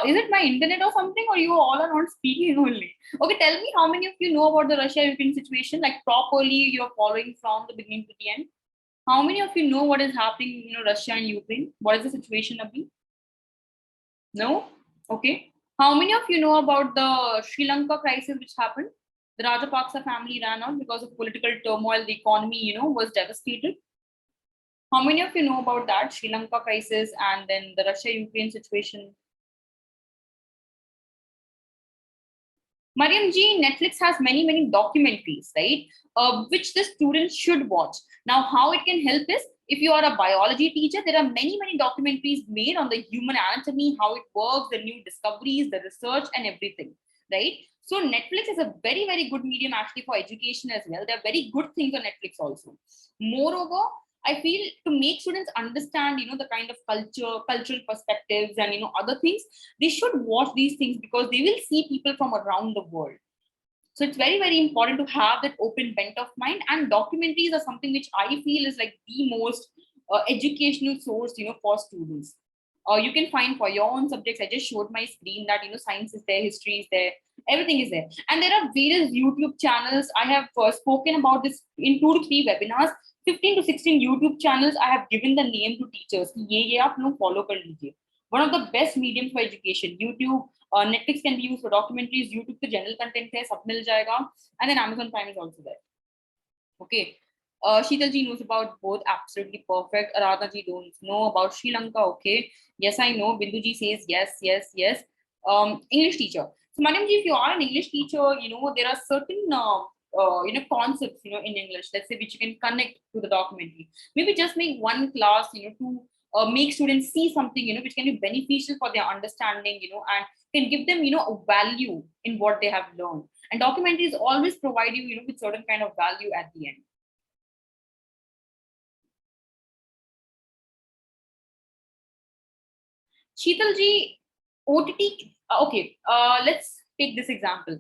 Is it my internet or something, or you all are not speaking only? Okay, tell me how many of you know about the Russia-Ukraine situation, like properly you're following from the beginning to the end. How many of you know what is happening, Russia and Ukraine? What is the situation, Abhi? No? Okay. How many of you know about the Sri Lanka crisis which happened? The Rajapaksa family ran out because of political turmoil. The economy, was devastated. How many of you know about that Sri Lanka crisis and then the Russia-Ukraine situation? Mariam ji, Netflix has many documentaries, right? Which the students should watch. Now, how it can help is if you are a biology teacher, there are many documentaries made on the human anatomy, how it works, the new discoveries, the research, and everything, right? So Netflix is a very good medium actually for education as well. There are very good things on Netflix also. Moreover, I feel to make students understand, the kind of cultural perspectives and, other things, they should watch these things because they will see people from around the world. So it's very important to have that open bent of mind, and documentaries are something which I feel is like the most educational source, for students. You can find for your own subjects. I just showed my screen that, science is there, history is there, everything is there. And there are various YouTube channels. I have spoken about this in 2 to 3 webinars. 15 to 16 YouTube channels I have given the name to teachers. ये आप लोग follow कर लीजिए. One of the best mediums for education. YouTube, Netflix can be used for documentaries. YouTube पे general content है, सब मिल जाएगा. And then Amazon Prime is also there. Okay. Sheetal ji knows about both. Absolutely perfect. Aradhana ji don't know about Sri Lanka. Okay. Yes, I know. Bindu ji says yes. English teacher. So, Madam ji, if you are an English teacher, there are certain concepts, in English, let's say, which you can connect to the documentary. Maybe just make one class, to make students see something, which can be beneficial for their understanding, and can give them, a value in what they have learned. And documentaries always provide you, with certain kind of value at the end. Sheetal ji, OTT. Okay, let's take this example.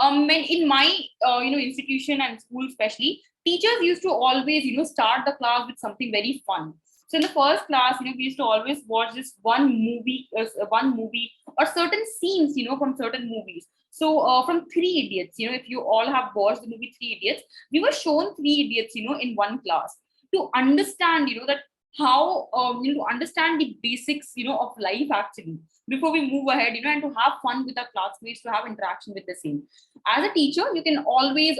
In my institution and school especially, teachers used to always start the class with something very fun. So in the first class, we used to always watch this one movie or certain scenes, from certain movies. So from Three Idiots, if you all have watched the movie Three Idiots, we were shown Three Idiots, in one class to understand, that how to understand the basics, of life actually before we move ahead, and to have fun with our classmates, to have interaction with the same. As a teacher, you can always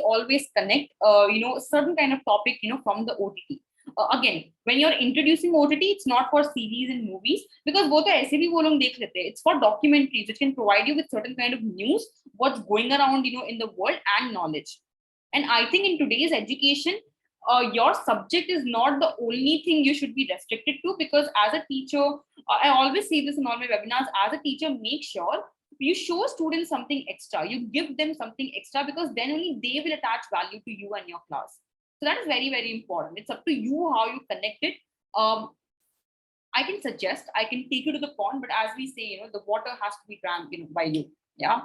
connect, certain kind of topic, from the OTT. Again, when you're introducing OTT, it's not for series and movies, because both are ऐसे भी वो लोग देख लेते हैं. It's for documentaries, which can provide you with certain kind of news, what's going around, in the world, and knowledge. And I think in today's education, your subject is not the only thing you should be restricted to, because as a teacher, I always say this in all my webinars, as a teacher, make sure you show students something extra, you give them something extra, because then only they will attach value to you and your class. So that is very, very important. It's up to you how you connect it. I can suggest, I can take you to the pond, but as we say, the water has to be drank, by you. Yeah.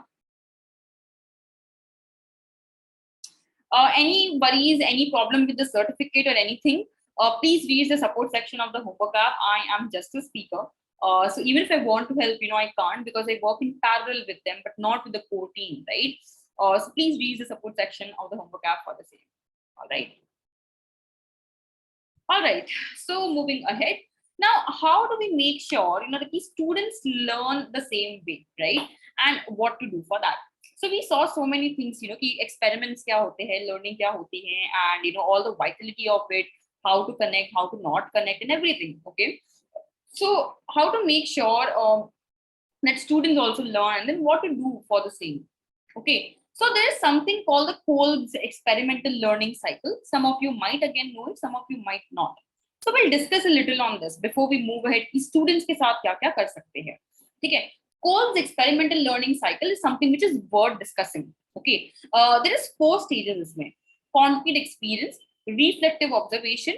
Any worries, any problem with the certificate or anything, please reach the support section of the homework app. I am just a speaker. So even if I want to help, I can't, because I work in parallel with them, but not with the core team, right? So please reach the support section of the homework app for the same. All right. All right. So moving ahead. Now, how do we make sure, that the students learn the same way, right? And what to do for that? So we saw so many things, ki experiments kya hote hai, learning kya hoti hai, and all the vitality of it, how to connect, how to not connect, and everything. Okay. So how to make sure that students also learn, and then what to do for the same. Okay. So there is something called the Kolb's experimental learning cycle. Some of you might again know it, some of you might not. So we'll discuss a little on this before we move ahead. कि students के साथ क्या क्या कर सकते हैं, ठीक है? Kolb's experimental learning cycle is something which is worth discussing. Okay, there is 4 stages इसमें: concrete experience, reflective observation,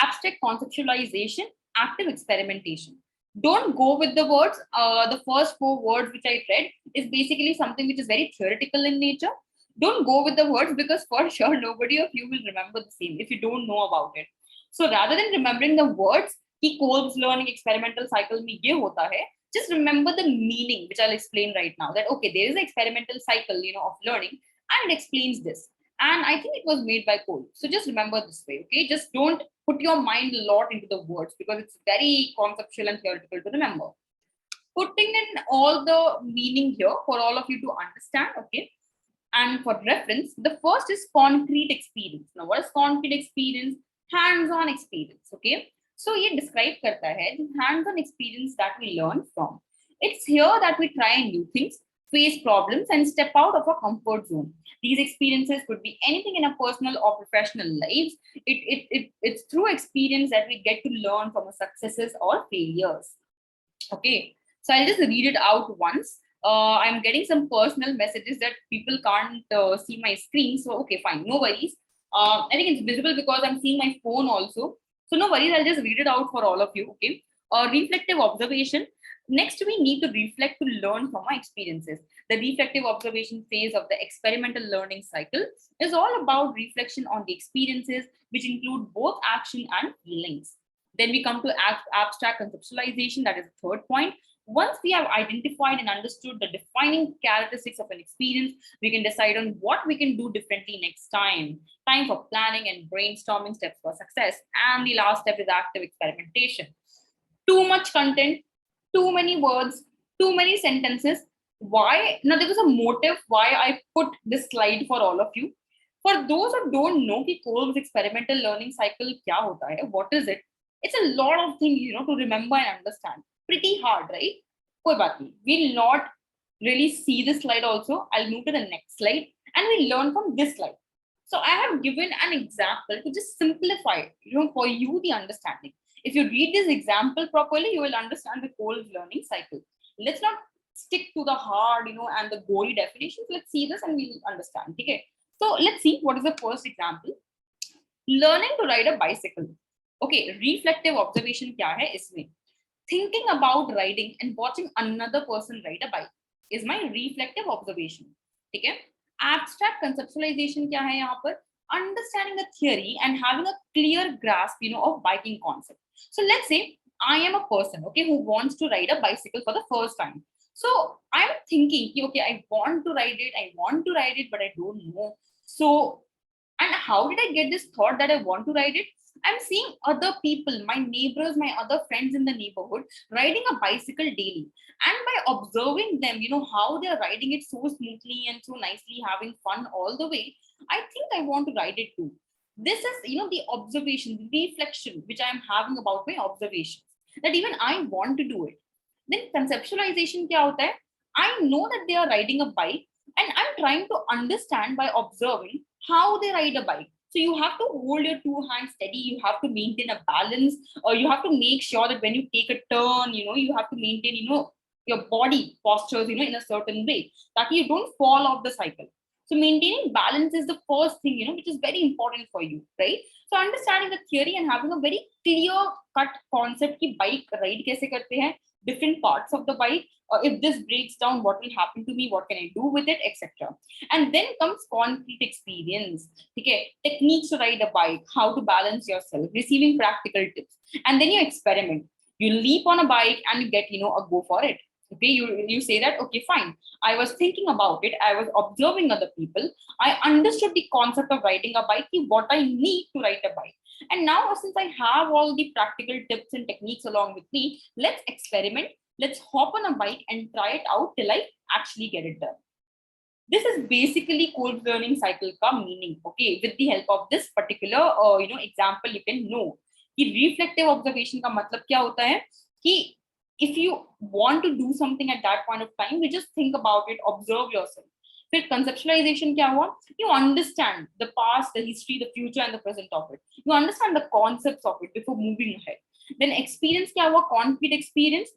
abstract conceptualization, active experimentation. Don't go with the words. The first 4 words which I read is basically something which is very theoretical in nature. Don't go with the words, because for sure nobody of you will remember the same if you don't know about it. So rather than remembering the words, कि Kolb's learning experimental cycle में ये होता है, just remember the meaning, which I'll explain right now. That okay, there is an experimental cycle, of learning, and it explains this. And I think it was made by Kolb. So just remember this way, okay? Just don't put your mind a lot into the words, because it's very conceptual and theoretical to remember. Putting in all the meaning here for all of you to understand, okay? And for reference, the first is concrete experience. Now, what is concrete experience? Hands-on experience, okay? So, ये describe करता है the hands-on experience that we learn from. It's here that we try new things, face problems, and step out of our comfort zone. These experiences could be anything in our personal or professional lives. It's through experience that we get to learn from our successes or failures. Okay, so I'll just read it out once. I'm getting some personal messages that people can't see my screen. So, okay, fine, no worries. I think it's visible because I'm seeing my phone also. So no worries, I'll just read it out for all of you, okay? Reflective observation. Next, we need to reflect to learn from our experiences. The reflective observation phase of the experimental learning cycle is all about reflection on the experiences, which include both action and feelings. Then we come to abstract conceptualization, that is the third point. Once we have identified and understood the defining characteristics of an experience, we can decide on what we can do differently next time. Time for planning and brainstorming steps for success. And the last step is active experimentation. Too much content, too many words, too many sentences. Why? Now, there was a motive why I put this slide for all of you. For those who don't know कि Kolb's experimental learning cycle क्या होता है, what is it? It's a lot of things, to remember and understand. Pretty hard, right? कोई बात नहीं. We'll not really see this slide also. I'll move to the next slide and we'll learn from this slide. So I have given an example to just simplify, for you the understanding. If you read this example properly, you will understand the Kolb's learning cycle. Let's not stick to the hard, and the gory definitions. Let's see this and we'll understand. Okay. So let's see what is the first example. Learning to ride a bicycle. Okay, reflective observation क्या है इसमें? thinking about riding and watching another person ride a bike is my reflective observation. ठीक है? Abstract conceptualization क्या है यहाँ पर? Understanding the theory and having a clear grasp, of biking concept. So let's say I am a person, okay, who wants to ride a bicycle for the first time. So I'm thinking, okay, I want to ride it, but I don't know. So, and how did I get this thought that I want to ride it? I'm seeing other people, my neighbors, my other friends in the neighborhood riding a bicycle daily. And by observing them, how they're riding it so smoothly and so nicely, having fun all the way, I think I want to ride it too. This is, the observation, the reflection which I'm having about my observations, that even I want to do it. Then conceptualization kya hota hai? I know that they are riding a bike and I'm trying to understand by observing how they ride a bike. So you have to hold your two hands steady, you have to maintain a balance, or you have to make sure that when you take a turn, you have to maintain, your body postures, in a certain way, that you don't fall off the cycle. So maintaining balance is the first thing, which is very important for you, right? So understanding the theory and having a very clear cut concept ki bike ride kaise karte hain, different parts of the bike. If this breaks down, what will happen to me? What can I do with it, etc. And then comes concrete experience. Okay, techniques to ride a bike, how to balance yourself, receiving practical tips, and then you experiment. You leap on a bike and you get, a go for it. Okay, you say that, okay, fine. I was thinking about it. I was observing other people. I understood the concept of riding a bike, what I need to ride a bike. And now, since I have all the practical tips and techniques along with me, let's experiment. Let's hop on a bike and try it out till I actually get it done. This is basically Kolb's learning cycle ka meaning. Okay, with the help of this particular example, you can know कि reflective observation का मतलब क्या होता है कि if you want to do something at that point of time, you just think about it, observe yourself. फिर conceptualization क्या हुआ? You understand the past, the history, the future, and the present of it. You understand the concepts of it before moving ahead. Then experience क्या हुआ? Concrete experience.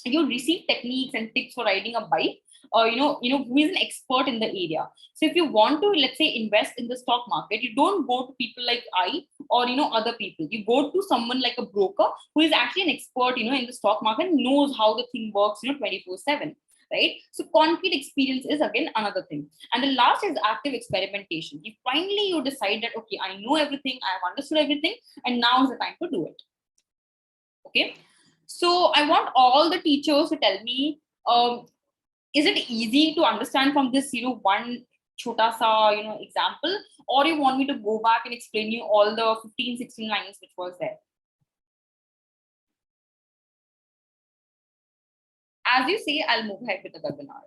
You receive techniques and tips for riding a bike, or who is an expert in the area. So if you want to, let's say, invest in the stock market, you don't go to people like I or other people. You go to someone like a broker who is actually an expert in the stock market and knows how the thing works 24/7, right? So concrete experience is again another thing. And the last is active experimentation. You finally you decide that, okay, I know everything, I have understood everything, and now is the time to do it. Okay, so I want all the teachers to tell me, is it easy to understand from this, one chota sa, example, or you want me to go back and explain you all the 15, 16 lines which was there? As you say, I'll move ahead with the webinar.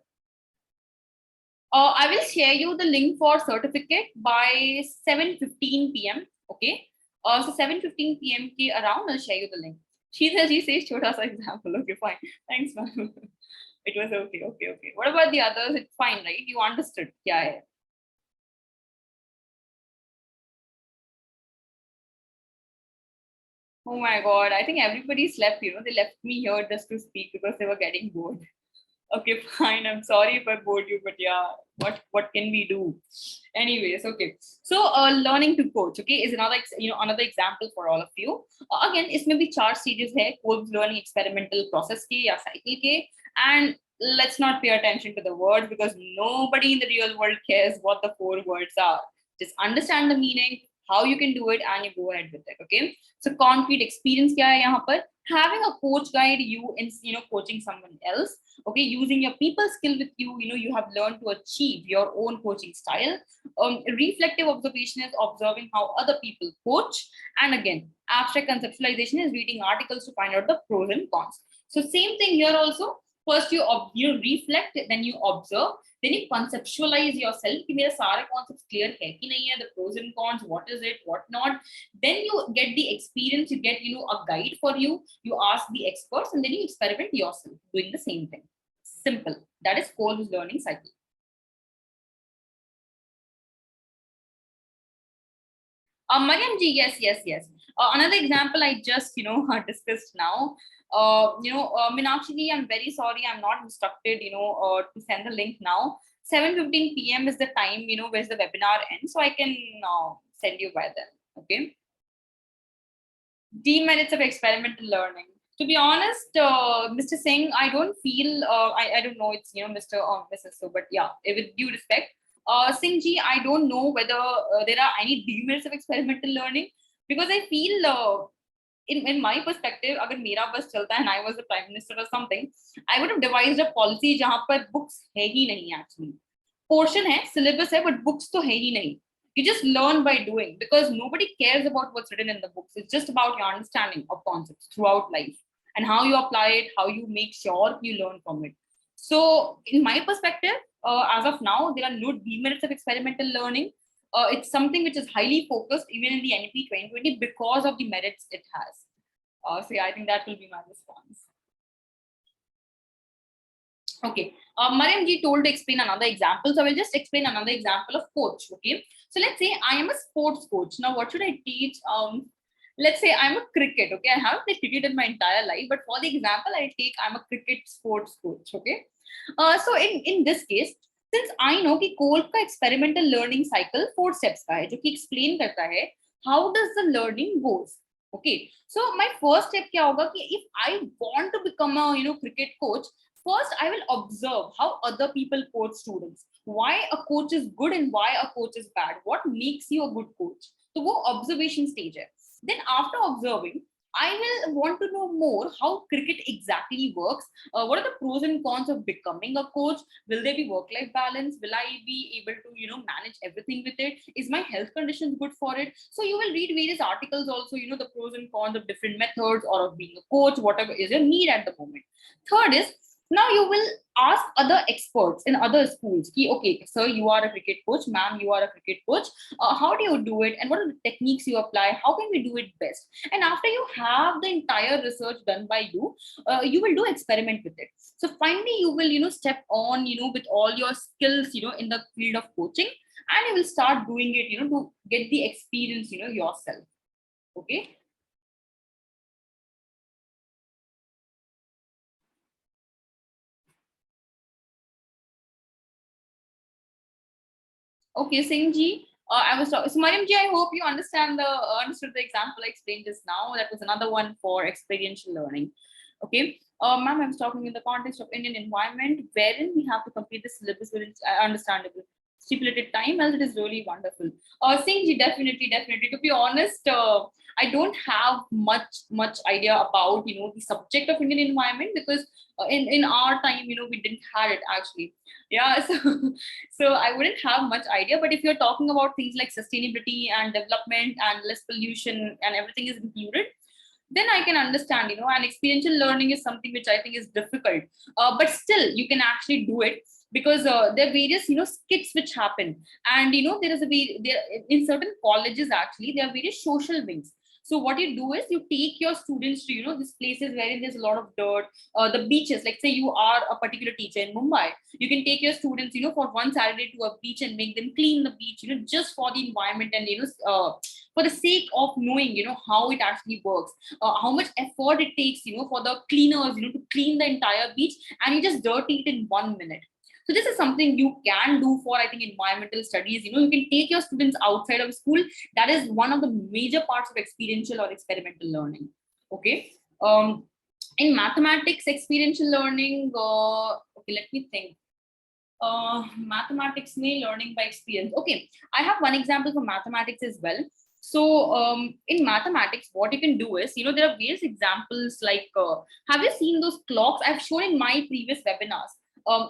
I will share you the link for certificate by 7:15 p.m. Okay, so 7:15 p.m. ke around, I'll share you the link. She says chota sa example. Okay, fine. Thanks, ma'am. It was okay. What about the others? It's fine, right? You understood. Kya hai? Oh my God, I think everybody slept, they left me here just to speak because they were getting bored. Okay, fine. I'm sorry if I bored you, but yeah, what can we do? Anyways, okay. So learning to coach, okay, is another another example for all of you. Again, इसमें भी 4 stages है, Kolb's learning experimental process के या cycle के, and let's not pay attention to the words because nobody in the real world cares what the 4 words are. Just understand the meaning, how you can do it, and you go ahead with it. Okay. So concrete experience क्या है यहाँ पर? Having a coach guide you in coaching someone else. Okay, using your people skill with you, you have learned to achieve your own coaching style. Reflective observation is observing how other people coach, and again, abstract conceptualization is reading articles to find out the pros and cons. So same thing here also. First you reflect, then you observe, then you conceptualize yourself कि मेरे सारे concepts clear है कि नहीं है, the pros and cons, what is it, what not. Then you get the experience, you get a guide for you, you ask the experts, and then you experiment yourself doing the same thing. Simple. That is Kolb's learning cycle. Mariam ji, yes. Another example I just discussed now. Meenakshi ji, I'm very sorry, I'm not instructed to send the link now. 7:15 p.m. is the time where's the webinar ends, so I can send you by then. Okay. Demerits of experimental learning. To be honest, Mr. Singh, I don't feel, I don't know, it's, Mr. or Mrs. So, but yeah, with due respect, Singh ji, I don't know whether there are any demerits of experimental learning, because I feel, in my perspective, अगर मेरा बस चलता है and I was the prime minister or something, I would have devised a policy जहाँ पर books है ही नहीं actually. Portion है, syllabus है, but books तो है ही नहीं. You just learn by doing, because nobody cares about what's written in the books. It's just about your understanding of concepts throughout life and how you apply it, how you make sure you learn from it. So, in my perspective, as of now, there are no demerits of experimental learning. It's something which is highly focused even in the NEP 2020 because of the merits it has. So, yeah, I think that will be my response. Okay, Mariam ji told to explain another example. So I will just explain another example of coach. Okay, so let's say I am a sports coach. Now, what should I teach? Let's say I'm a cricket. Okay, I haven't played cricket in my entire life, but for the example, I'll take I'm a cricket sports coach. Okay, so in this case, since I know कि cold का experimental learning cycle 4 steps का है, जो कि explain करता है how does the learning goes. Okay, so my first step क्या होगा कि if I want to become a cricket coach, first I will observe how other people coach students, why a coach is good and why a coach is bad, what makes you a good coach. So वो observation stage है. Then after observing, I will want to know more how cricket exactly works. What are the pros and cons of becoming a coach? Will there be work-life balance? Will I be able to manage everything with it? Is my health condition good for it? So you will read various articles also, the pros and cons of different methods or of being a coach, whatever is your need at the moment. Third is, now you will ask other experts in other schools. Okay, sir, you are a cricket coach, ma'am, you are a cricket coach. How do you do it, and what are the techniques you apply? How can we do it best? And after you have the entire research done by you, you will do experiment with it. So finally, you will step on with all your skills in the field of coaching, and you will start doing it to get the experience yourself. Okay. Okay, Singh ji, I was talking. So, Mariam ji, I hope you understood the example I explained just now. That was another one for experiential learning. Okay, ma'am, I was talking in the context of Indian environment, wherein we have to complete the syllabus within understandable stipulated time, as it is really wonderful. Singh ji, definitely. To be honest, I don't have much idea about the subject of Indian environment, because in our time we didn't have it actually. Yeah, so I wouldn't have much idea. But if you're talking about things like sustainability and development and less pollution and everything is included, then I can understand, and experiential learning is something which I think is difficult. But still, you can actually do it, because there are various, skits which happen. And, there is there in certain colleges, actually, there are various social wings. So what you do is you take your students to, these places wherein there's a lot of dirt, the beaches. Like say you are a particular teacher in Mumbai, you can take your students, for one Saturday to a beach and make them clean the beach, just for the environment and, for the sake of knowing, how it actually works, how much effort it takes, for the cleaners, to clean the entire beach, and you just dirty it in 1 minute. So this is something you can do for, I think, environmental studies. You can take your students outside of school. That is one of the major parts of experiential or experimental learning. Okay. In mathematics, experiential learning. Okay, let me think. Mathematics may learning by experience. Okay, I have one example for mathematics as well. So in mathematics, what you can do is, there are various examples like, have you seen those clocks I've shown in my previous webinars?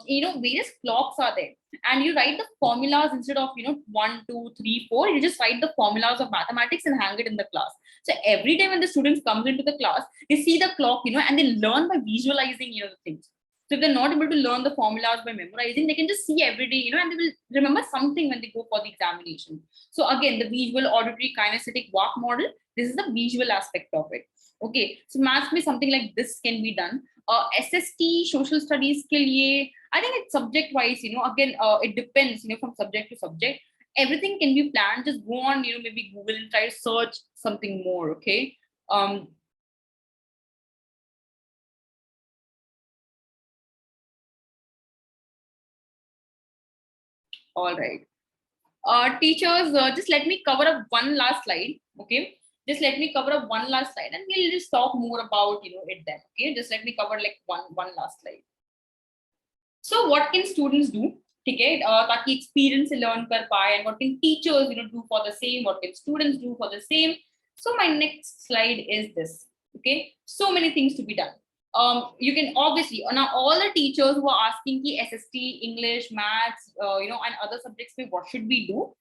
Various clocks are there, and you write the formulas instead of 1 2 3 4. You just write the formulas of mathematics and hang it in the class. So every day when the students comes into the class, they see the clock, and they learn by visualizing the things. So if they're not able to learn the formulas by memorizing, they can just see every day, and they will remember something when they go for the examination. So again, the visual, auditory, kinesthetic walk model, this is the visual aspect of it. Okay, so maths में something like this can be done. SST, social studies के लिए, I think it's subject wise, again, it depends, from subject to subject. Everything can be planned. Just go on, maybe Google and try to search something more. Okay. All right. Teachers, just let me cover up one last slide. Okay. Just let me cover up one last slide and we'll just talk more about it then. Okay, just let me cover like one last slide. So what can students do? ठीक है, ताकि experience से learn कर पाए, and what can teachers do for the same, what can students do for the same. So my next slide is this. Okay, so many things to be done. You can obviously now all the teachers who are asking ki SST, English, maths, and other subjects, what should we do?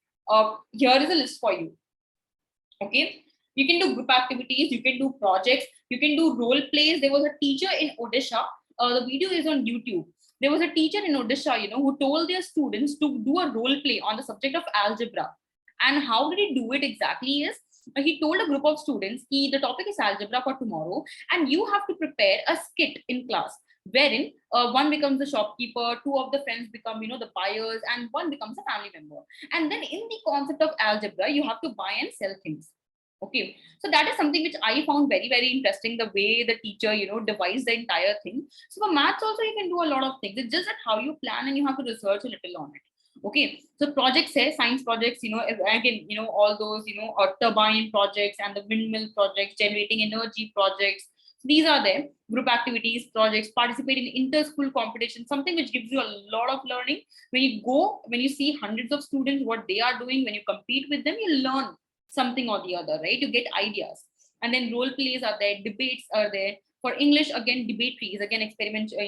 Here is a list for you. Okay, you can do group activities, you can do projects, you can do role plays. There was a teacher in Odisha, the video is on YouTube. There was a teacher in Odisha, who told their students to do a role play on the subject of algebra. And how did he do it exactly is, he told a group of students, the topic is algebra for tomorrow, and you have to prepare a skit in class, wherein one becomes the shopkeeper, two of the friends become, the buyers, and one becomes a family member. And then in the concept of algebra, you have to buy and sell things. Okay, so that is something which I found very, very interesting, the way the teacher, devised the entire thing. So for maths also, you can do a lot of things. It's just that how you plan and you have to research a little on it. Okay, so projects here, science projects, again, all those, turbine projects and the windmill projects, generating energy projects. These are there. Group activities, projects, participate in inter-school competition, something which gives you a lot of learning. When you see hundreds of students, what they are doing, when you compete with them, you learn something or the other, right? You get ideas. And then role plays are there, debates are there. For English, again, debate is again experiential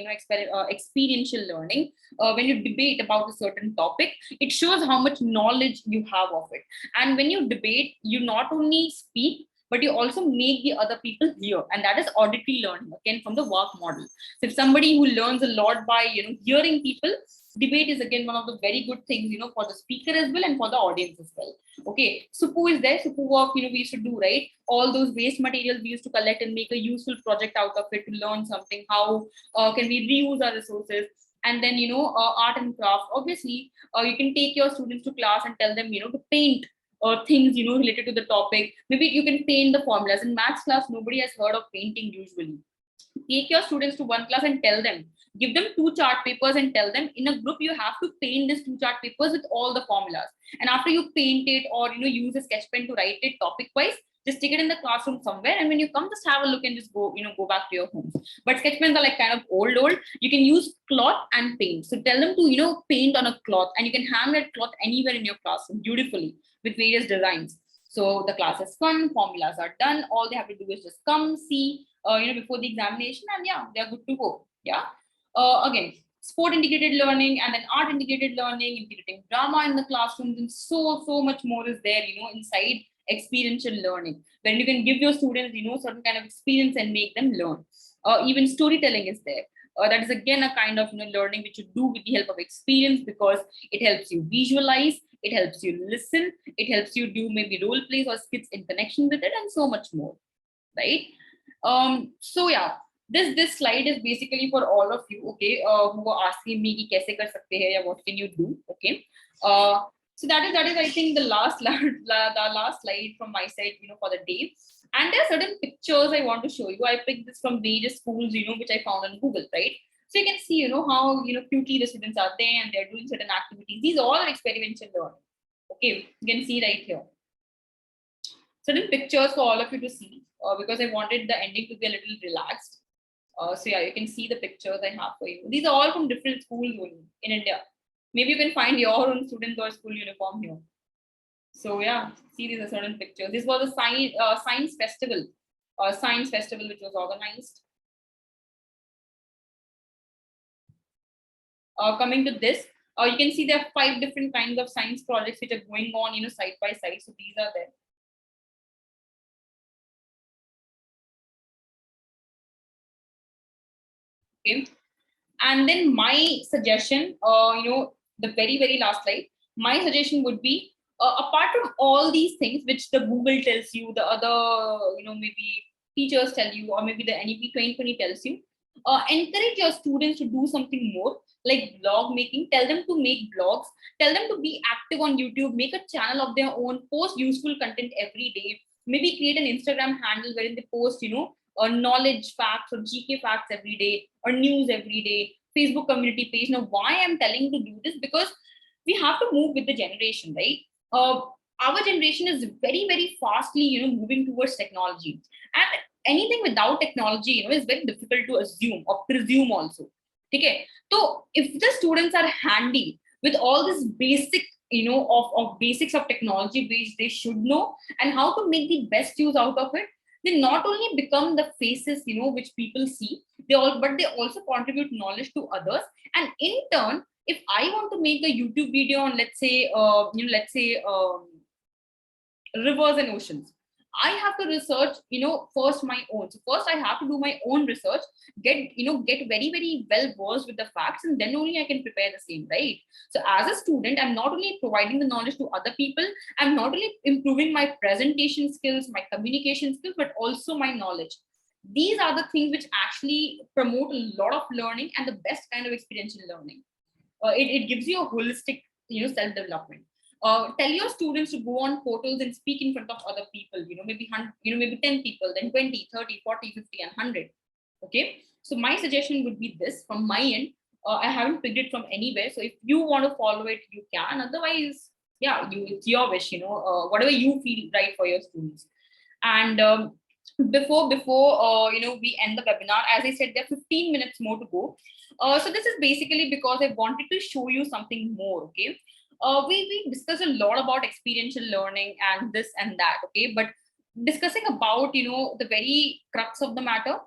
learning. When you debate about a certain topic, it shows how much knowledge you have of it. And when you debate, you not only speak, but you also make the other people hear, and that is auditory learning, again from the work model. So if somebody who learns a lot by hearing people, debate is again one of the very good things for the speaker as well and for the audience as well. Okay, Supu is there. Supu work, we used to do, right? All those waste materials we used to collect and make a useful project out of it to learn something. How can we reuse our resources? And then art and craft. Obviously, you can take your students to class and tell them to paint things related to the topic. Maybe you can paint the formulas. In maths class, nobody has heard of painting usually. Take your students to one class and tell them, give them 2 chart papers and tell them, in a group you have to paint these 2 chart papers with all the formulas. And after you paint it, or use a sketch pen to write it topic wise, just stick it in the classroom somewhere, and when you come, just have a look and just go back to your homes. But sketch pens are like kind of old. You can use cloth and paint. So tell them to paint on a cloth, and you can hang that cloth anywhere in your classroom beautifully with various designs. So the class is fun, formulas are done, all they have to do is just come, see before the examination, and yeah, they're good to go. Yeah. Again, sport integrated learning, and then art integrated learning, integrating drama in the classrooms, and so much more is there inside experiential learning, when you can give your students certain kind of experience and make them learn. Even storytelling is there. That is again a kind of learning which you do with the help of experience, because it helps you visualize, it helps you listen, it helps you do maybe role plays or skits in connection with it, and so much more, right? So yeah, this slide is basically for all of you, okay, who are asking me ki kaise kar sakte hai, ya what can you do, okay. So that is I think the last slide from my side for the day. And there are certain pictures I want to show you. I picked this from various schools which I found on Google, right? So you can see how cutely the students are there and they're doing certain activities. These all are experiential learning. Okay, you can see right here certain pictures for all of you to see, because I wanted the ending to be a little relaxed. So yeah, you can see the pictures I have for you. These are all from different schools only in India. Maybe you can find your own students or school uniform here. So yeah, see, these are certain pictures. This was a science festival, which was organized. Coming to this, you can see there are 5 different kinds of science projects which are going on, side by side. So these are there. Okay. And then my suggestion, the very last slide, my suggestion would be, apart from all these things which the Google tells you, the other, maybe teachers tell you, or maybe the NEP 2020 tells you, encourage your students to do something more, like blog making. Tell them to make blogs, tell them to be active on YouTube, make a channel of their own, post useful content every day, maybe create an Instagram handle wherein they post, or knowledge facts or GK facts every day, or news every day, Facebook community page. Now, why I'm telling you to do this? Because we have to move with the generation, right? our generation is very, very fastly, moving towards technology. And anything without technology, is very difficult to assume or presume also. Okay. So if the students are handy with all this basic, of basics of technology, which they should know, and how to make the best use out of it, they not only become the faces, which people see, but they also contribute knowledge to others. And in turn, if I want to make a YouTube video on, rivers and oceans, I have to research, first my own. So first I have to do my own research, get very, very well versed with the facts, and then only I can prepare the same, right? So as a student, I'm not only providing the knowledge to other people, I'm not only improving my presentation skills, my communication skills, but also my knowledge. These are the things which actually promote a lot of learning and the best kind of experiential learning. It gives you a holistic, self-development. Tell your students to go on portals and speak in front of other people, maybe 100, maybe 10 people, then 20, 30, 40, 50, and 100. Okay. So my suggestion would be this from my end. I haven't picked it from anywhere. So if you want to follow it, you can. Otherwise, yeah, it's your wish, whatever you feel right for your students. And before we end the webinar, as I said, there are 15 minutes more to go. So this is basically because I wanted to show you something more. Okay. We discussed a lot about experiential learning and this and that. Okay. But discussing about, the very crux of the matter,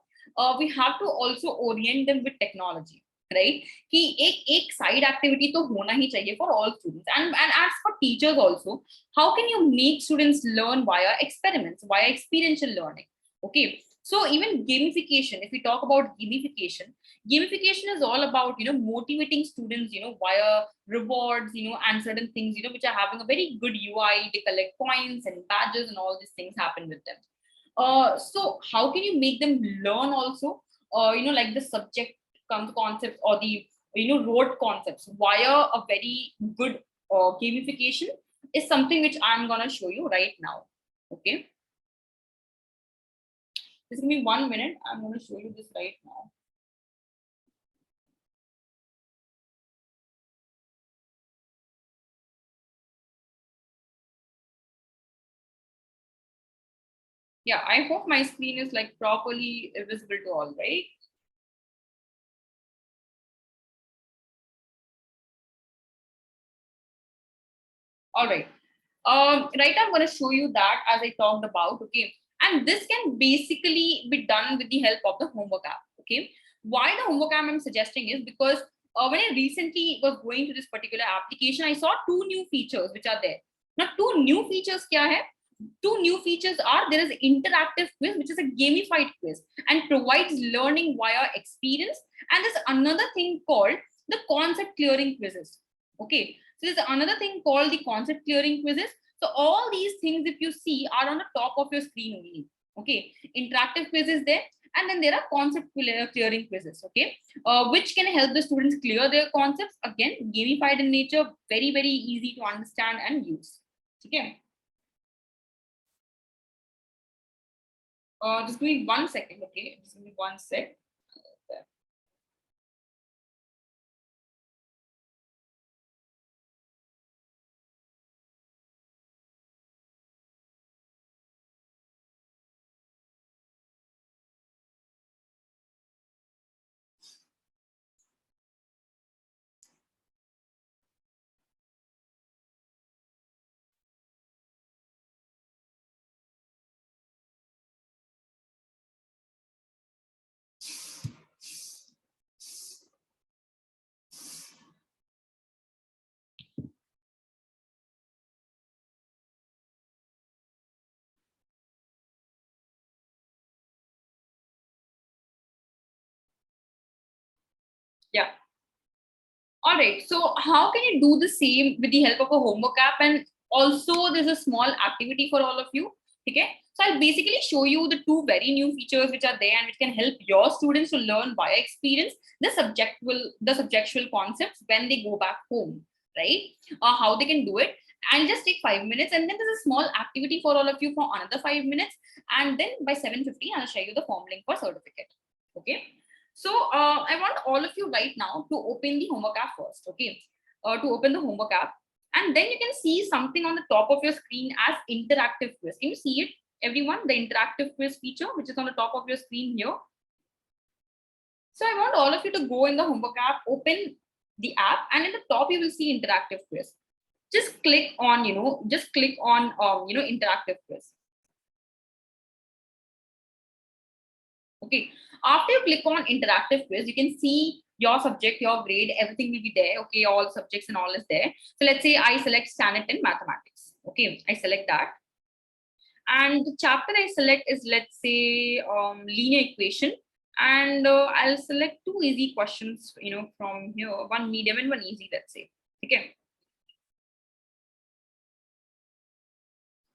we have to also orient them with technology, right? कि एक side activity तो होना ही चाहिए for all students, and as for teachers also, how can you make students learn via experiments, via experiential learning? Okay. So even gamification, if we talk about gamification is all about, motivating students, via rewards, and certain things, which are having a very good UI. They collect points and badges, and all these things happen with them. So how can you make them learn also, like the subject concepts, or the, rote concepts via a very good gamification, is something which I'm going to show you right now. Okay. Just give me 1 minute. I'm going to show you this right now. Yeah, I hope my screen is like properly visible to all, right? All right. Right, I'm going to show you that as I talked about. Okay. And this can basically be done with the help of the homework app. Okay. Why the homework app I'm suggesting is because when I recently was going to this particular application, I saw two new features which are there. Now, two new features kya hai? Two new features are, there is interactive quiz, which is a gamified quiz and provides learning via experience. And there's another thing called the concept clearing quizzes. Okay. So there's another thing called the concept clearing quizzes. So all these things, if you see, are on the top of your screen only. Okay. Interactive quizzes there. And then there are concept clearing quizzes. Okay. Which can help the students clear their concepts. Again, gamified in nature, very, very easy to understand and use. Okay. Just give me 1 second. Okay. Just give me 1 sec. Yeah. All right. So how can you do the same with the help of a homework app? And also there's a small activity for all of you. Okay. So I'll basically show you the two very new features which are there and which can help your students to learn via experience the subjectual concepts when they go back home, right? How they can do it. And just take 5 minutes, and then there's a small activity for all of you for another 5 minutes. And then by 7:50, I'll share you the form link for certificate. Okay. So I want all of you right now to open the homework app first. Okay. To open the homework app. And then you can see something on the top of your screen as interactive quiz. Can you see it, everyone? The interactive quiz feature, which is on the top of your screen here. So I want all of you to go in the homework app, open the app, and in the top you will see interactive quiz. Just click on, interactive quiz. Okay. After you click on interactive quiz, you can see your subject, your grade, everything will be there. Okay, all subjects and all is there. So let's say I select standard 10 mathematics. Okay, I select that. And the chapter I select is, let's say, linear equation. And I'll select 2 easy questions, from here, 1 medium and 1 easy, let's say. Okay.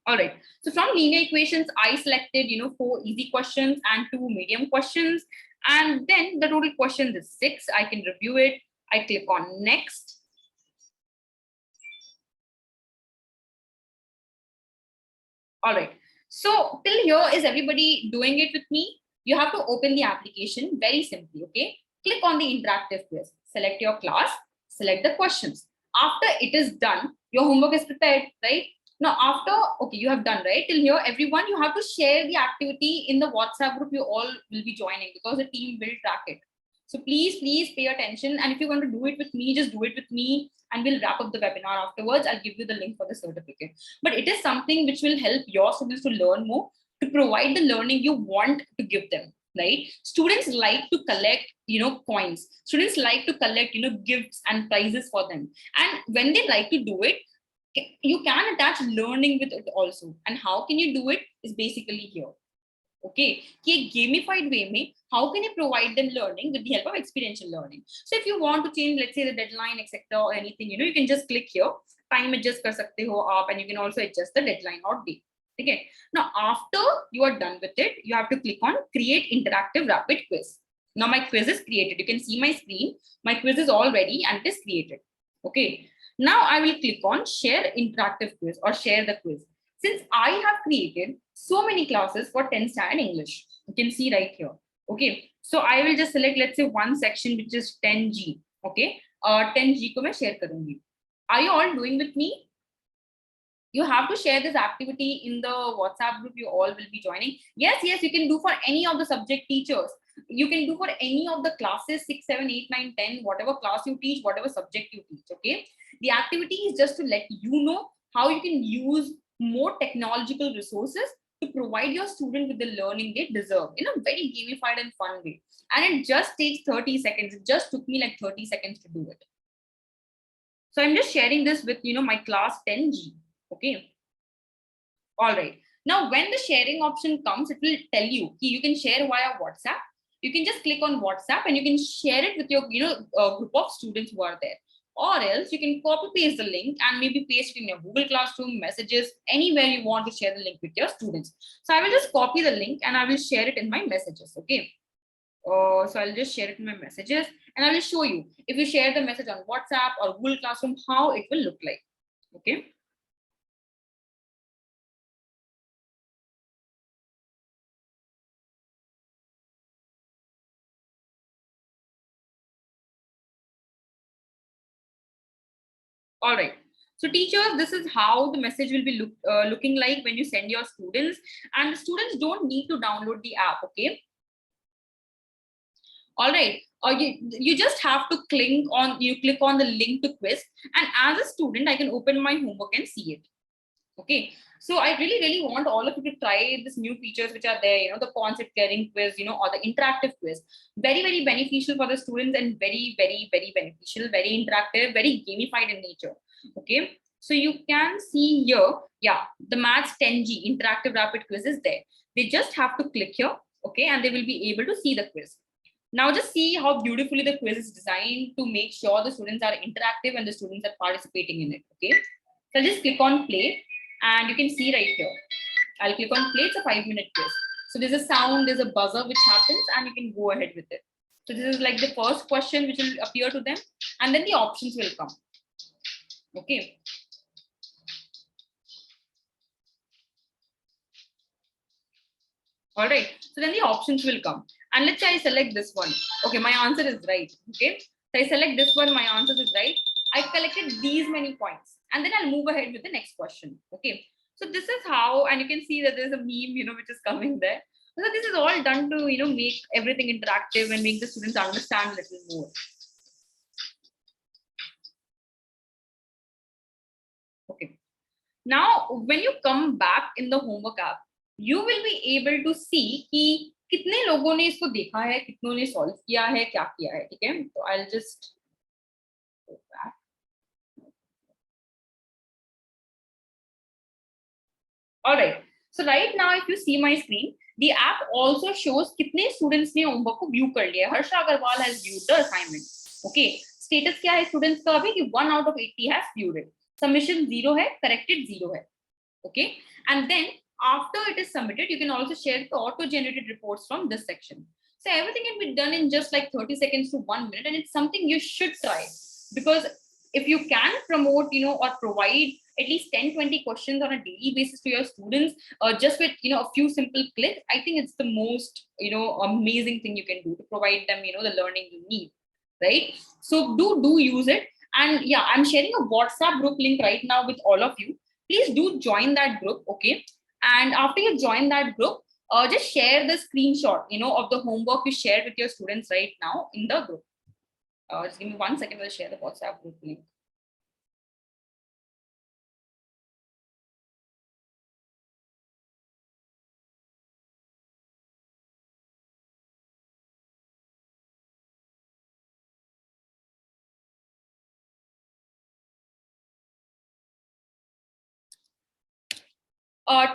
All right. So from linear equations, I selected, 4 easy questions and 2 medium questions. And then the total questions is 6. I can review it. I click on next. All right. So till here, is everybody doing it with me? You have to open the application very simply. Okay. Click on the interactive quiz. Select your class. Select the questions. After it is done, your homework is prepared, right? Now, after, okay, you have done, right? Till here, everyone, you have to share the activity in the WhatsApp group you all will be joining, because the team will track it. So please pay attention. And if you're going to do it with me, just do it with me, and we'll wrap up the webinar afterwards. I'll give you the link for the certificate. But it is something which will help your students to learn more, to provide the learning you want to give them, right? Students like to collect, coins. Students like to collect, gifts and prizes for them. And when they like to do it, you can attach learning with it also. And how can you do it is basically here. Okay, कि gamified way में, how can you provide them learning with the help of experiential learning? So if you want to change, let's say, the deadline, etc., or anything, you can just click here, time adjust कर सकते हो आप, and you can also adjust the deadline or date. Okay. Now, after you are done with it, you have to click on create interactive rapid quiz. Now my quiz is created. You can see my screen. My quiz is all ready and it is created. Okay. Now I will click on share interactive quiz or share the quiz. Since I have created so many classes for 10th standard English, you can see right here. Okay. So I will just select, let's say, one section which is 10G. Okay. 10G ko main share karungi. Are you all doing with me? You have to share this activity in the WhatsApp group you all will be joining. Yes, you can do for any of the subject teachers. You can do for any of the classes 6, 7, 8, 9, 10, whatever class you teach, whatever subject you teach. Okay. The activity is just to let you know how you can use more technological resources to provide your student with the learning they deserve in a very gamified and fun way. And it just takes 30 seconds. It just took me like 30 seconds to do it. So I'm just sharing this with, my class 10G. Okay. All right. Now, when the sharing option comes, it will tell you you can share via WhatsApp. You can just click on WhatsApp and you can share it with your, group of students who are there. Or else you can copy paste the link and maybe paste it in your Google Classroom, messages, anywhere you want to share the link with your students. So I will just copy the link and I will share it in my messages. Okay. So I'll just share it in my messages and I will show you if you share the message on WhatsApp or Google Classroom, how it will look like. Okay. All right. So teachers, this is how the message will be looking like when you send your students, and the students don't need to download the app. Okay. All right. Or you just have to click on the link to quiz, and as a student, I can open my homework and see it. Okay. So I really want all of you to try this new features which are there, the concept clearing quiz, or the interactive quiz. Very beneficial for the students and very beneficial, very interactive, very gamified in nature. Okay. So you can see here, the Maths 10G interactive rapid quiz is there. They just have to click here, okay, and they will be able to see the quiz. Now just see how beautifully the quiz is designed to make sure the students are interactive and the students are participating in it. Okay. So just click on play. And you can see right here, I'll click on play. It's a 5-minute quiz. So there's a sound, there's a buzzer which happens, and you can go ahead with it. So this is like the first question which will appear to them, and then the options will come. Okay. All right. So then the options will come. And let's say I select this one. Okay, my answer is right. Okay. So I select this one, my answer is right. I collected these many points. and then I'll move ahead with the next question. Okay. So this is how, and you can see that there's a meme, which is coming there. So this is all done to, make everything interactive and make the students understand a little more. Okay. Now, when you come back in the homework app, you will be able to see कि कितने लोगों ने इसको देखा है, कितनों ने solve किया है, क्या किया है, ठीक है? तो I'll just go back. All right. So right now, if you see my screen, the app also shows कितने students ने homework को view कर लिया है. Harsha Agarwal has viewed the assignment. Okay. Status क्या है students का अभी कि 1 out of 80 has viewed it. Submission 0 है, corrected 0 है. Okay. And then after it is submitted, you can also share the auto-generated reports from this section. So everything can be done in just like 30 seconds to 1 minute, and it's something you should try, because if you can promote, or provide at least 10-20 questions on a daily basis to your students, just with a few simple clicks, I think it's the most amazing thing you can do to provide them the learning you need, right? So do use it. And yeah, I'm sharing a WhatsApp group link right now with all of you. Please do join that group, okay? And after you join that group, just share the screenshot of the homework you shared with your students right now in the group. Just give me 1 second, I'll share the WhatsApp group link.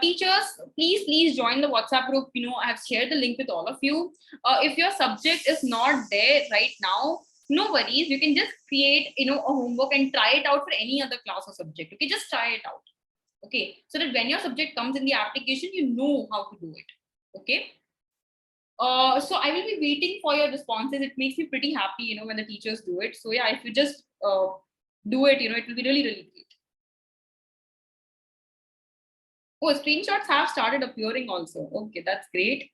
Teachers, please join the WhatsApp group. I have shared the link with all of you. If your subject is not there right now, no worries. You can just create a homework and try it out for any other class or subject. Okay, just try it out. Okay, so that when your subject comes in the application, you know how to do it. Okay. So I will be waiting for your responses. It makes me pretty happy, when the teachers do it. So yeah, if you just do it, it will be really great. Oh, screenshots have started appearing also. Okay, that's great.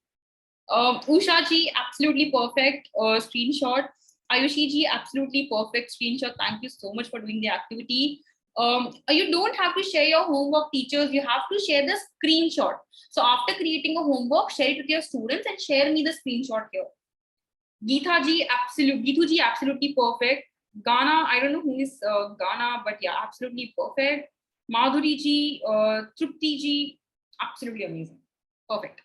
Usha ji, absolutely perfect screenshot. Ayushi ji, absolutely perfect screenshot. Thank you so much for doing the activity. You don't have to share your homework, teachers. You have to share the screenshot. So after creating a homework, share it with your students and share me the screenshot here. Geetha ji, absolutely perfect. Ghana, I don't know who is Ghana, but yeah, absolutely perfect. Madhuri ji, Trupti ji, absolutely amazing. Perfect.